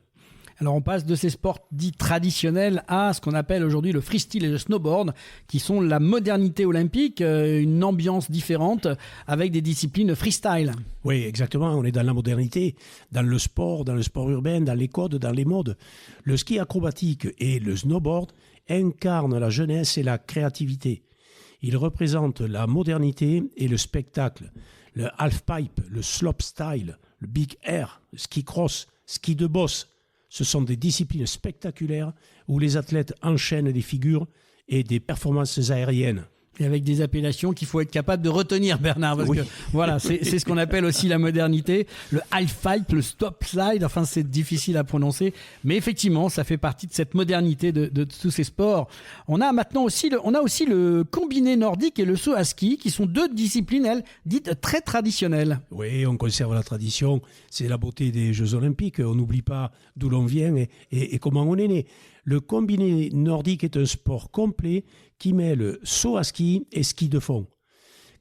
Alors on passe de ces sports dits traditionnels à ce qu'on appelle aujourd'hui le freestyle et le snowboard, qui sont la modernité olympique, une ambiance différente avec des disciplines freestyle. Oui, exactement. On est dans la modernité, dans le sport urbain, dans les codes, dans les modes. Le ski acrobatique et le snowboard incarnent la jeunesse et la créativité. Ils représentent la modernité et le spectacle. Le halfpipe, le slopestyle, le big air, le ski cross, ski de boss. Ce sont des disciplines spectaculaires où les athlètes enchaînent des figures et des performances aériennes. Et avec des appellations qu'il faut être capable de retenir, Bernard, parce que voilà, c'est ce qu'on appelle aussi la modernité. Le half-pipe, le stop-slide, enfin c'est difficile à prononcer, mais effectivement, ça fait partie de cette modernité de tous ces sports. On a maintenant aussi le combiné nordique et le saut à ski, qui sont deux disciplines, elles, dites très traditionnelles. Oui, on conserve la tradition, c'est la beauté des Jeux Olympiques, on n'oublie pas d'où l'on vient et comment on est né. Le combiné nordique est un sport complet qui mêle saut à ski et ski de fond.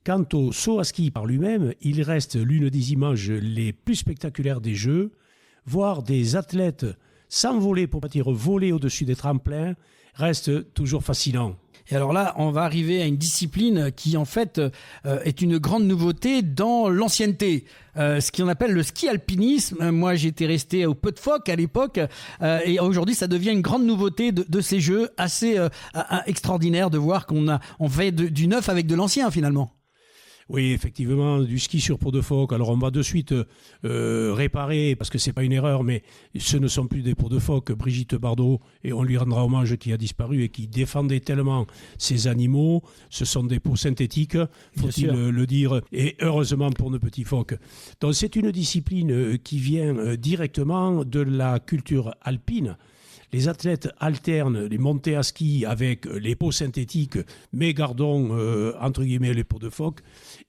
Quant au saut à ski par lui-même, il reste l'une des images les plus spectaculaires des Jeux. Voir des athlètes s'envoler pour partir voler au-dessus des tremplins reste toujours fascinant. Et alors là, on va arriver à une discipline qui en fait est une grande nouveauté dans l'ancienneté. Ce qu'on appelle le ski alpinisme. Moi, j'étais resté au Peu de Phoque à l'époque et aujourd'hui, ça devient une grande nouveauté de ces jeux assez extraordinaire de voir on fait du neuf avec de l'ancien finalement. Oui, effectivement, du ski sur peau de phoque. Alors, on va de suite réparer, parce que c'est pas une erreur, mais ce ne sont plus des peaux de phoque. Brigitte Bardot, et on lui rendra hommage, qui a disparu et qui défendait tellement ces animaux. Ce sont des peaux synthétiques, faut-il le dire, et heureusement pour nos petits phoques. Donc, c'est une discipline qui vient directement de la culture alpine. Les athlètes alternent les montées à ski avec les peaux synthétiques, mais gardons entre guillemets les peaux de phoque,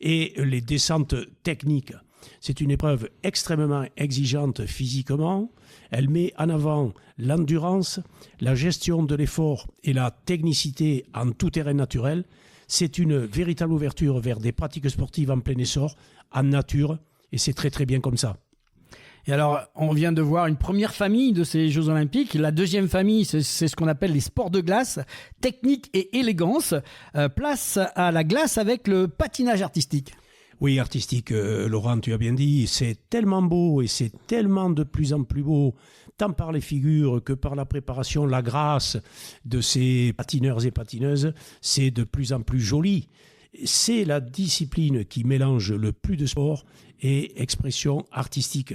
et les descentes techniques. C'est une épreuve extrêmement exigeante physiquement. Elle met en avant l'endurance, la gestion de l'effort et la technicité en tout terrain naturel. C'est une véritable ouverture vers des pratiques sportives en plein essor, en nature, et c'est très très bien comme ça. Et alors, on vient de voir une première famille de ces Jeux Olympiques. La deuxième famille, c'est ce qu'on appelle les sports de glace, technique et élégance. Place à la glace avec le patinage artistique. Oui, artistique, Laurent, tu as bien dit. C'est tellement beau et c'est tellement de plus en plus beau, tant par les figures que par la préparation, la grâce de ces patineurs et patineuses. C'est de plus en plus joli. C'est la discipline qui mélange le plus de sport et expression artistique.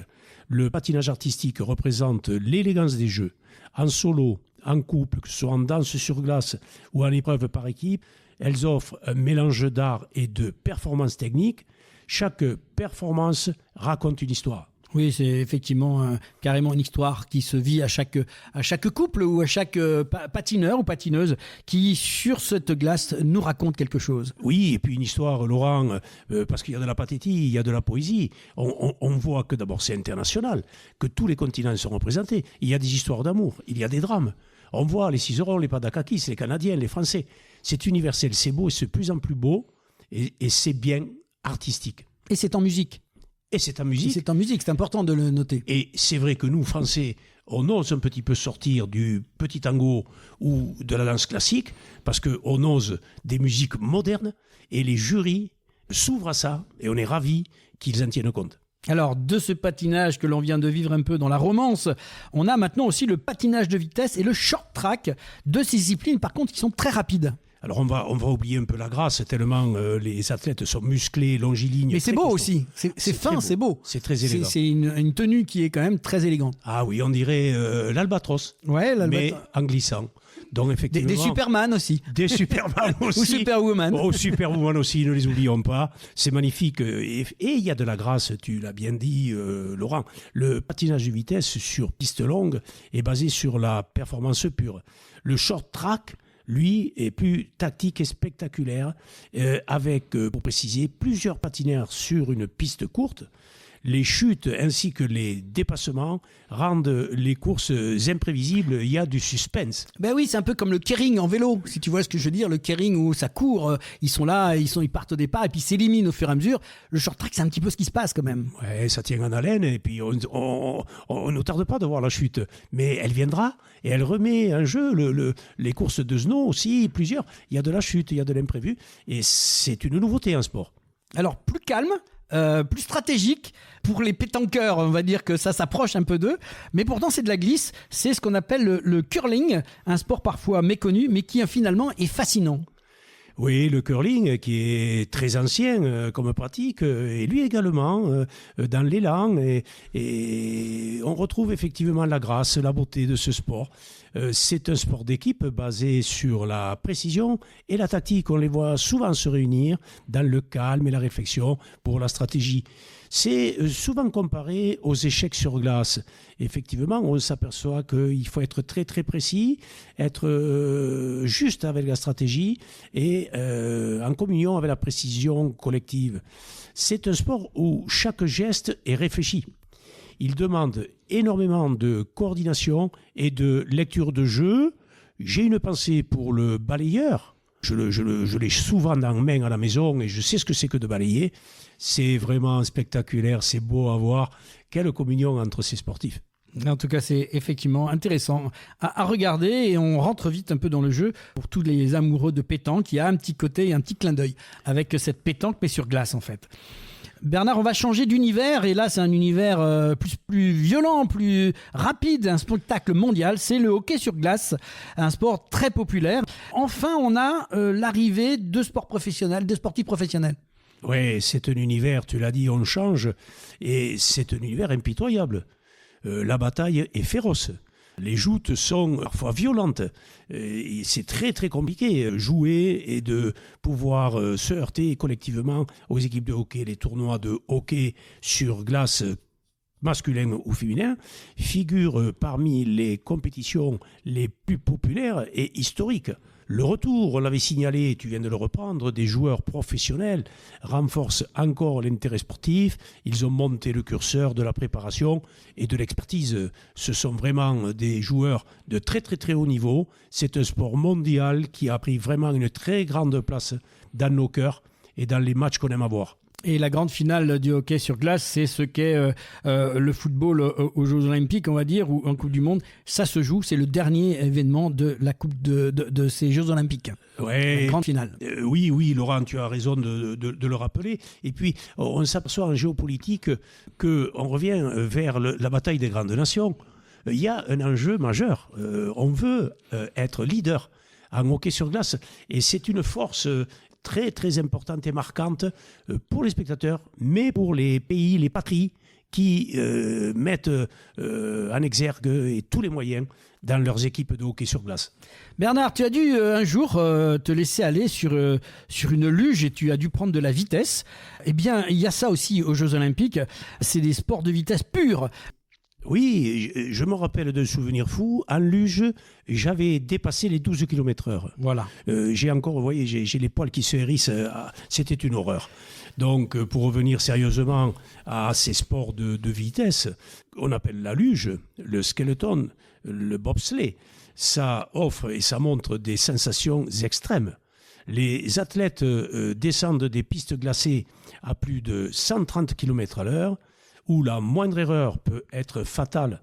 Le patinage artistique représente l'élégance des jeux. En solo, en couple, que ce soit en danse sur glace ou en épreuve par équipe, elles offrent un mélange d'art et de performance technique. Chaque performance raconte une histoire. Oui, c'est effectivement carrément une histoire qui se vit à chaque couple ou à chaque patineur ou patineuse qui, sur cette glace, nous raconte quelque chose. Oui, et puis une histoire, Laurent, parce qu'il y a de la pathétie, il y a de la poésie. On voit que d'abord c'est international, que tous les continents sont représentés. Il y a des histoires d'amour, il y a des drames. On voit les Cicerons, les Padakakis, les Canadiens, les Français. C'est universel, c'est beau et c'est de plus en plus beau et c'est bien artistique. Et c'est en musique. Et c'est en musique. C'est en musique, c'est important de le noter. Et c'est vrai que nous, Français, on ose un petit peu sortir du petit tango ou de la danse classique parce qu'on ose des musiques modernes et les jurys s'ouvrent à ça et on est ravis qu'ils en tiennent compte. Alors, de ce patinage que l'on vient de vivre un peu dans la romance, on a maintenant aussi le patinage de vitesse et le short track, deux disciplines par contre qui sont très rapides. Alors on va oublier un peu la grâce, tellement les athlètes sont musclés, longilignes. Mais c'est beau aussi, c'est fin, c'est beau. C'est très élégant. C'est une tenue qui est quand même très élégante. Ah oui, on dirait l'albatros, Ouais, mais en glissant. Donc effectivement, des Superman aussi. Des Superman aussi. Ou Superwoman. Oh, Superwoman aussi, ne les oublions pas. C'est magnifique. Et il y a de la grâce, tu l'as bien dit, Laurent. Le patinage de vitesse sur piste longue est basé sur la performance pure. Le short track, lui, est plus tactique et spectaculaire, avec, pour préciser, plusieurs patineurs sur une piste courte. Les chutes ainsi que les dépassements rendent les courses imprévisibles. Il y a du suspense. Ben oui, c'est un peu comme le keiring en vélo, si tu vois ce que je veux dire. Le keiring où ça court, ils sont là, ils partent au départ et puis s'éliminent au fur et à mesure. Le short track, c'est un petit peu ce qui se passe quand même. Ouais, ça tient en haleine et puis on ne tarde pas de voir la chute. Mais elle viendra et elle remet en jeu les courses de snow aussi, plusieurs. Il y a de la chute, il y a de l'imprévu et c'est une nouveauté en sport. Alors, plus calme. Plus stratégique pour les pétanqueurs, on va dire que ça s'approche un peu d'eux, mais pourtant c'est de la glisse, c'est ce qu'on appelle le curling, un sport parfois méconnu mais qui finalement est fascinant. Oui, le curling qui est très ancien comme pratique et lui également dans l'élan et on retrouve effectivement la grâce, la beauté de ce sport. C'est un sport d'équipe basé sur la précision et la tactique. On les voit souvent se réunir dans le calme et la réflexion pour la stratégie. C'est souvent comparé aux échecs sur glace. Effectivement, on s'aperçoit qu'il faut être très très précis, être juste avec la stratégie et en communion avec la précision collective. C'est un sport où chaque geste est réfléchi. Il demande énormément de coordination et de lecture de jeu. J'ai une pensée pour le balayeur. Je l'ai souvent dans la main à la maison et je sais ce que c'est que de balayer. C'est vraiment spectaculaire, c'est beau à voir. Quelle communion entre ces sportifs. En tout cas, c'est effectivement intéressant à regarder et on rentre vite un peu dans le jeu pour tous les amoureux de pétanque. Il y a un petit côté et un petit clin d'œil avec cette pétanque mais sur glace en fait. Bernard, on va changer d'univers et là c'est un univers plus violent, plus rapide, un spectacle mondial, c'est le hockey sur glace, un sport très populaire. Enfin, on a l'arrivée de sportifs professionnels. Oui, c'est un univers, tu l'as dit, on change et c'est un univers impitoyable. La bataille est féroce. Les joutes sont parfois violentes. Et c'est très très compliqué jouer et de pouvoir se heurter collectivement aux équipes de hockey. Les tournois de hockey sur glace masculin ou féminin figurent parmi les compétitions les plus populaires et historiques. Le retour, on l'avait signalé, tu viens de le reprendre, des joueurs professionnels renforce encore l'intérêt sportif. Ils ont monté le curseur de la préparation et de l'expertise. Ce sont vraiment des joueurs de très très très haut niveau. C'est un sport mondial qui a pris vraiment une très grande place dans nos cœurs et dans les matchs qu'on aime avoir. Et la grande finale du hockey sur glace, c'est ce qu'est le football aux Jeux Olympiques, on va dire, ou en Coupe du Monde. Ça se joue, c'est le dernier événement de la Coupe de ces Jeux Olympiques. Ouais, la grande finale. Oui, Laurent, tu as raison de le rappeler. Et puis, on s'aperçoit en géopolitique qu'on revient vers la bataille des grandes nations. Il y a un enjeu majeur. On veut être leader en hockey sur glace. Et c'est une force très très importante et marquante pour les spectateurs, mais pour les pays, les patries qui mettent en exergue et tous les moyens dans leurs équipes de hockey sur glace. Bernard, tu as dû un jour te laisser aller sur une luge et tu as dû prendre de la vitesse. Eh bien, il y a ça aussi aux Jeux Olympiques, c'est des sports de vitesse pure. Oui, je me rappelle d'un souvenir fou. En luge, j'avais dépassé les 12 km/h. Voilà. J'ai encore, vous voyez, j'ai les poils qui se hérissent. C'était une horreur. Donc, pour revenir sérieusement à ces sports de vitesse, on appelle la luge, le skeleton, le bobsleigh. Ça offre et ça montre des sensations extrêmes. Les athlètes descendent des pistes glacées à plus de 130 km/h, où la moindre erreur peut être fatale.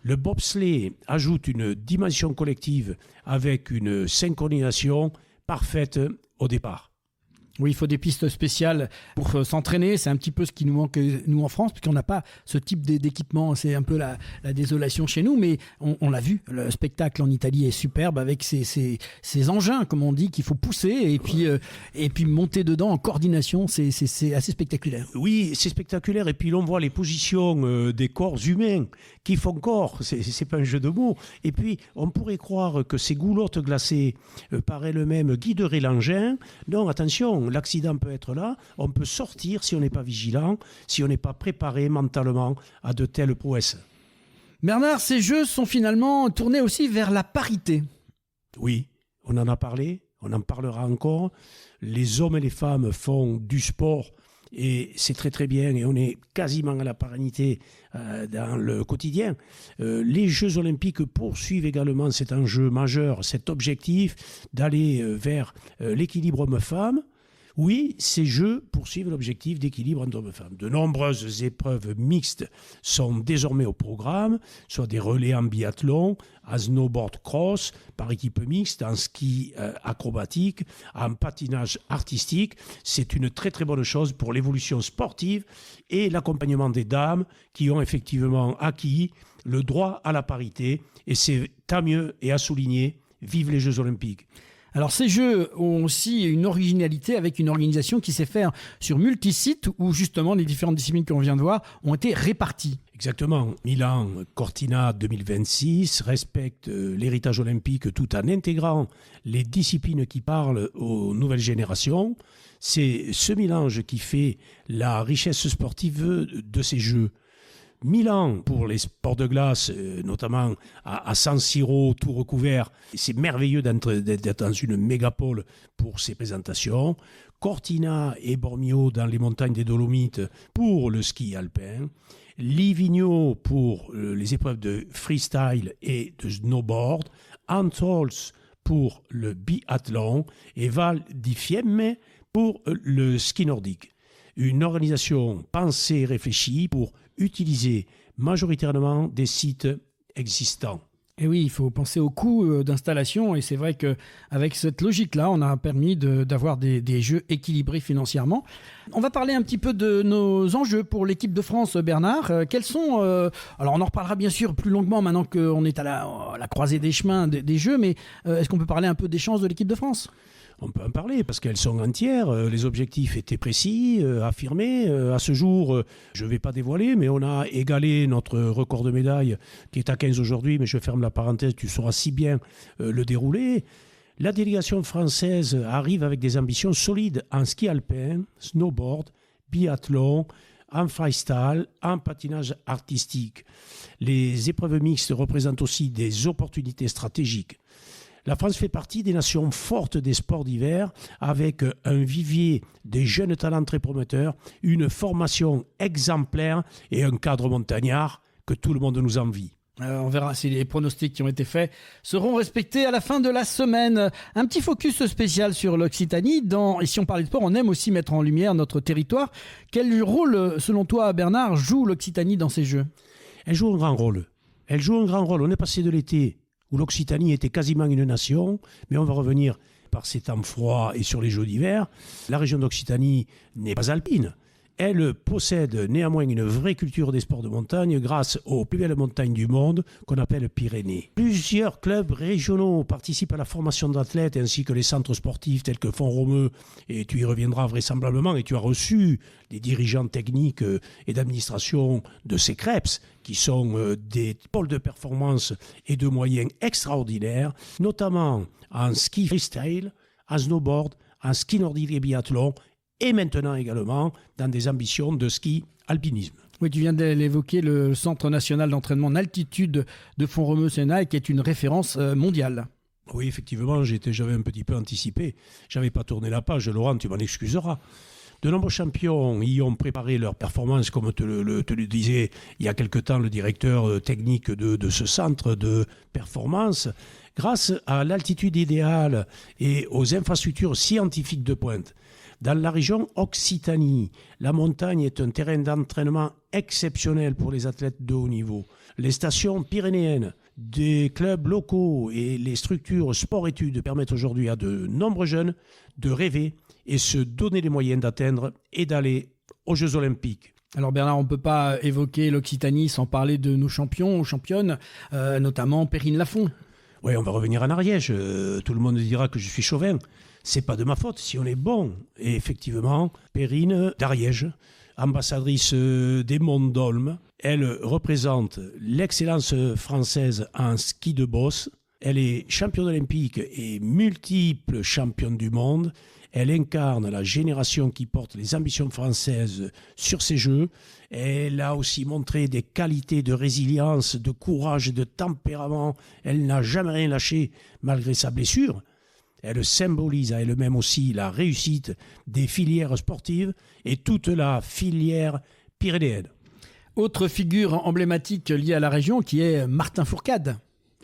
Le bobsleigh ajoute une dimension collective avec une synchronisation parfaite au départ. Oui, il faut des pistes spéciales pour s'entraîner. C'est un petit peu ce qui nous manque, nous, en France, puisqu'on n'a pas ce type d'équipement. C'est un peu la désolation chez nous, mais on l'a vu. Le spectacle en Italie est superbe avec ces engins, comme on dit, qu'il faut pousser et puis monter dedans en coordination. C'est assez spectaculaire. Oui, c'est spectaculaire. Et puis l'on voit les positions des corps humains qui font corps. C'est pas un jeu de mots. Et puis, on pourrait croire que ces goulottes glacées par elles-mêmes guideraient l'engin. Non, attention, l'accident peut être là. On peut sortir si on n'est pas vigilant, si on n'est pas préparé mentalement à de telles prouesses. Bernard, ces jeux sont finalement tournés aussi vers la parité. Oui, on en a parlé, on en parlera encore. Les hommes et les femmes font du sport et c'est très très bien et on est quasiment à la parité dans le quotidien. Les Jeux Olympiques poursuivent également cet enjeu majeur, cet objectif d'aller vers l'équilibre homme-femme. Oui, ces Jeux poursuivent l'objectif d'équilibre entre hommes et femmes. De nombreuses épreuves mixtes sont désormais au programme, soit des relais en biathlon, en snowboard cross, par équipe mixte, en ski acrobatique, en patinage artistique. C'est une très très bonne chose pour l'évolution sportive et l'accompagnement des dames qui ont effectivement acquis le droit à la parité. Et c'est tant mieux et à souligner. Vive les Jeux Olympiques. Alors ces jeux ont aussi une originalité avec une organisation qui sait faire sur multi-sites où justement les différentes disciplines qu'on vient de voir ont été réparties. Exactement. Milan Cortina 2026 respecte l'héritage olympique tout en intégrant les disciplines qui parlent aux nouvelles générations. C'est ce mélange qui fait la richesse sportive de ces jeux. Milan pour les sports de glace, notamment à San Siro, tout recouvert. C'est merveilleux d'être dans une mégapole pour ces présentations. Cortina et Bormio dans les montagnes des Dolomites pour le ski alpin. Livigno pour les épreuves de freestyle et de snowboard. Antols pour le biathlon et Val di Fiemme pour le ski nordique. Une organisation pensée et réfléchie pour utiliser majoritairement des sites existants. Et oui, il faut penser au coût d'installation et c'est vrai qu'avec cette logique-là, on a permis d'avoir des jeux équilibrés financièrement. On va parler un petit peu de nos enjeux pour l'équipe de France, Bernard. Quels sont... alors on en reparlera bien sûr plus longuement maintenant qu'on est à la croisée des chemins des jeux, mais est-ce qu'on peut parler un peu des chances de l'équipe de France ? On peut en parler parce qu'elles sont entières. Les objectifs étaient précis, affirmés. À ce jour, je ne vais pas dévoiler, mais on a égalé notre record de médaille qui est à 15 aujourd'hui. Mais je ferme la parenthèse, tu sauras si bien le dérouler. La délégation française arrive avec des ambitions solides en ski alpin, snowboard, biathlon, en freestyle, en patinage artistique. Les épreuves mixtes représentent aussi des opportunités stratégiques. La France fait partie des nations fortes des sports d'hiver avec un vivier des jeunes talents très prometteurs, une formation exemplaire et un cadre montagnard que tout le monde nous envie. On verra si les pronostics qui ont été faits seront respectés à la fin de la semaine. Un petit focus spécial sur l'Occitanie. Et si on parle de sport, on aime aussi mettre en lumière notre territoire. Quel rôle, selon toi, Bernard, joue l'Occitanie dans ces Jeux ? Elle joue un grand rôle. On est passé de l'été où l'Occitanie était quasiment une nation, mais on va revenir par ces temps froids et sur les Jeux d'hiver. La région d'Occitanie n'est pas alpine. Elle possède néanmoins une vraie culture des sports de montagne grâce aux plus belles montagnes du monde qu'on appelle Pyrénées. Plusieurs clubs régionaux participent à la formation d'athlètes ainsi que les centres sportifs tels que Font-Romeu, et tu y reviendras vraisemblablement, et tu as reçu des dirigeants techniques et d'administration de ces CREPS qui sont des pôles de performance et de moyens extraordinaires, notamment en ski freestyle, en snowboard, en ski nordique et biathlon, et maintenant également dans des ambitions de ski alpinisme. Oui, tu viens de l'évoquer, le Centre national d'entraînement en altitude de Font-Romeu-Sénac qui est une référence mondiale. Oui, effectivement, j'avais un petit peu anticipé. Je n'avais pas tourné la page, Laurent, tu m'en excuseras. De nombreux champions y ont préparé leur performance, comme te le disait il y a quelque temps le directeur technique de ce centre de performance. Grâce à l'altitude idéale et aux infrastructures scientifiques de pointe, dans la région Occitanie, la montagne est un terrain d'entraînement exceptionnel pour les athlètes de haut niveau. Les stations pyrénéennes, des clubs locaux et les structures sport-études permettent aujourd'hui à de nombreux jeunes de rêver et se donner les moyens d'atteindre et d'aller aux Jeux Olympiques. Alors Bernard, on ne peut pas évoquer l'Occitanie sans parler de nos champions ou championnes, notamment Perrine Lafont. Oui, on va revenir en Ariège. Tout le monde dira que je suis chauvin. C'est pas de ma faute si on est bon. Et effectivement, Perrine d'Ariège, ambassadrice des Monts d'Olme, elle représente l'excellence française en ski de bosse. Elle est championne olympique et multiple championne du monde. Elle incarne la génération qui porte les ambitions françaises sur ces Jeux. Elle a aussi montré des qualités de résilience, de courage, de tempérament. Elle n'a jamais rien lâché malgré sa blessure. Elle symbolise à elle-même aussi la réussite des filières sportives et toute la filière pyrénéenne. Autre figure emblématique liée à la région qui est Martin Fourcade.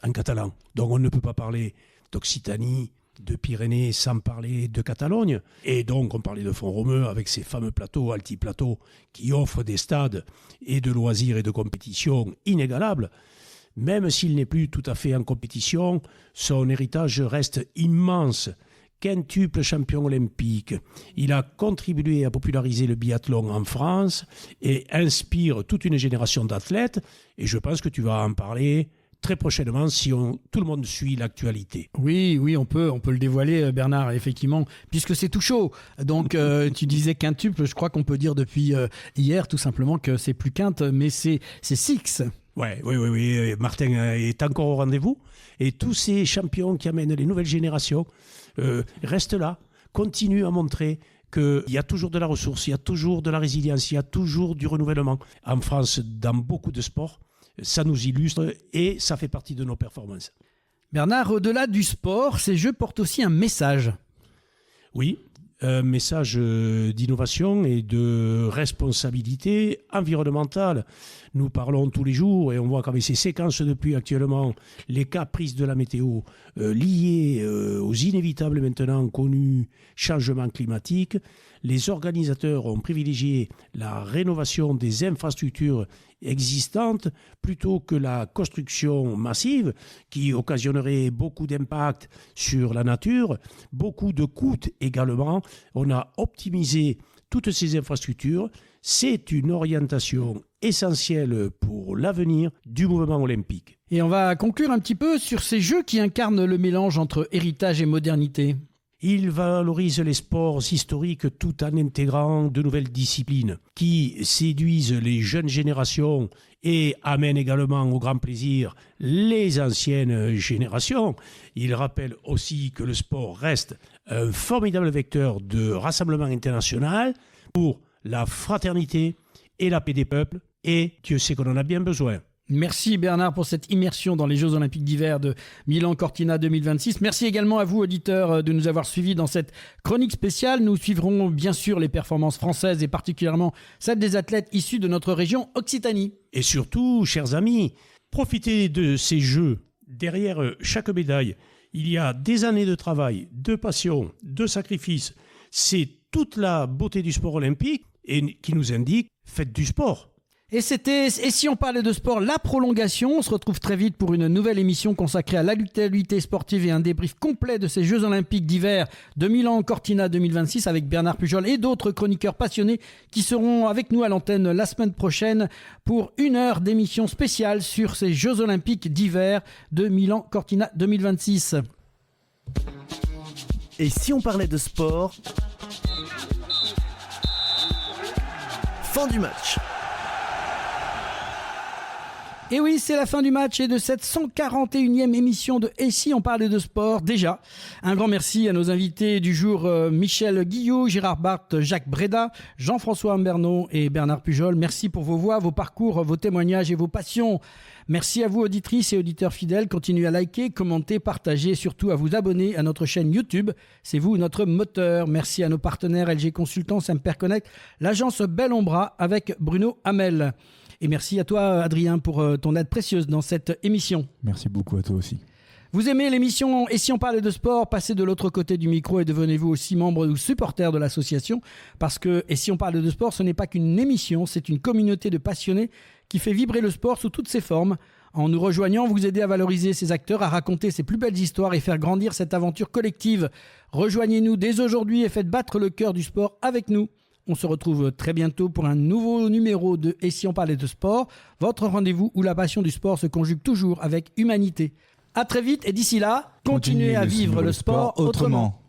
En catalan. Donc on ne peut pas parler d'Occitanie, de Pyrénées sans parler de Catalogne. Et donc on parlait de Font-Romeu avec ces fameux plateaux, altiplateaux, qui offrent des stades et de loisirs et de compétitions inégalables. Même s'il n'est plus tout à fait en compétition, son héritage reste immense. Quintuple champion olympique. Il a contribué à populariser le biathlon en France et inspire toute une génération d'athlètes. Et je pense que tu vas en parler très prochainement si tout le monde suit l'actualité. Oui, on peut le dévoiler, Bernard, effectivement, puisque c'est tout chaud. Donc, tu disais quintuple, je crois qu'on peut dire depuis hier, tout simplement, que c'est plus quinte, mais c'est six. Oui. Martin est encore au rendez-vous. Et tous ces champions qui amènent les nouvelles générations restent là, continuent à montrer qu'il y a toujours de la ressource, il y a toujours de la résilience, il y a toujours du renouvellement. En France, dans beaucoup de sports, ça nous illustre et ça fait partie de nos performances. Bernard, au-delà du sport, ces Jeux portent aussi un message. Oui, un message d'innovation et de responsabilité environnementale. Nous parlons tous les jours et on voit qu'avec ces séquences de pluie actuellement, les caprices de la météo liés aux inévitables maintenant connus changements climatiques, les organisateurs ont privilégié la rénovation des infrastructures existantes plutôt que la construction massive qui occasionnerait beaucoup d'impact sur la nature, beaucoup de coûts également. On a optimisé toutes ces infrastructures. C'est une orientation essentielle pour l'avenir du mouvement olympique. Et on va conclure un petit peu sur ces Jeux qui incarnent le mélange entre héritage et modernité. Il valorise les sports historiques tout en intégrant de nouvelles disciplines qui séduisent les jeunes générations et amènent également au grand plaisir les anciennes générations. Il rappelle aussi que le sport reste un formidable vecteur de rassemblement international pour la fraternité et la paix des peuples, et Dieu sait qu'on en a bien besoin. Merci Bernard pour cette immersion dans les Jeux Olympiques d'hiver de Milan-Cortina 2026. Merci également à vous, auditeurs, de nous avoir suivis dans cette chronique spéciale. Nous suivrons bien sûr les performances françaises et particulièrement celles des athlètes issus de notre région Occitanie. Et surtout, chers amis, profitez de ces Jeux. Derrière chaque médaille, il y a des années de travail, de passion, de sacrifice. C'est toute la beauté du sport olympique et qui nous indique « faites du sport ». Et si on parlait de sport, la prolongation. On se retrouve très vite pour une nouvelle émission consacrée à l'actualité sportive et un débrief complet de ces Jeux Olympiques d'hiver de Milan-Cortina 2026 avec Bernard Pujol et d'autres chroniqueurs passionnés qui seront avec nous à l'antenne la semaine prochaine pour 1 heure d'émission spéciale sur ces Jeux Olympiques d'hiver de Milan-Cortina 2026. Et si on parlait de sport? Fin du match. Et oui, c'est la fin du match et de cette 141e émission de Et si on parlait de sport. Déjà, un grand merci à nos invités du jour, Michel Guillot, Gérard Barthes, Jacques Breda, Jean-François Humbernaud et Bernard Pujol. Merci pour vos voix, vos parcours, vos témoignages et vos passions. Merci à vous, auditrices et auditeurs fidèles. Continuez à liker, commenter, partager et surtout à vous abonner à notre chaîne YouTube. C'est vous, notre moteur. Merci à nos partenaires LG Consultants, Semper Connect, l'agence Bellombra avec Bruno Hamel. Et merci à toi, Adrien, pour ton aide précieuse dans cette émission. Merci beaucoup à toi aussi. Vous aimez l'émission Et si on parlait de sport, passez de l'autre côté du micro et devenez-vous aussi membre ou supporter de l'association. Parce que Et si on parlait de sport, ce n'est pas qu'une émission, c'est une communauté de passionnés qui fait vibrer le sport sous toutes ses formes. En nous rejoignant, vous aidez à valoriser ces acteurs, à raconter ces plus belles histoires et faire grandir cette aventure collective. Rejoignez-nous dès aujourd'hui et faites battre le cœur du sport avec nous. On se retrouve très bientôt pour un nouveau numéro de Et si on parlait de sport, votre rendez-vous où la passion du sport se conjugue toujours avec humanité. À très vite et d'ici là, continuez à vivre le sport autrement.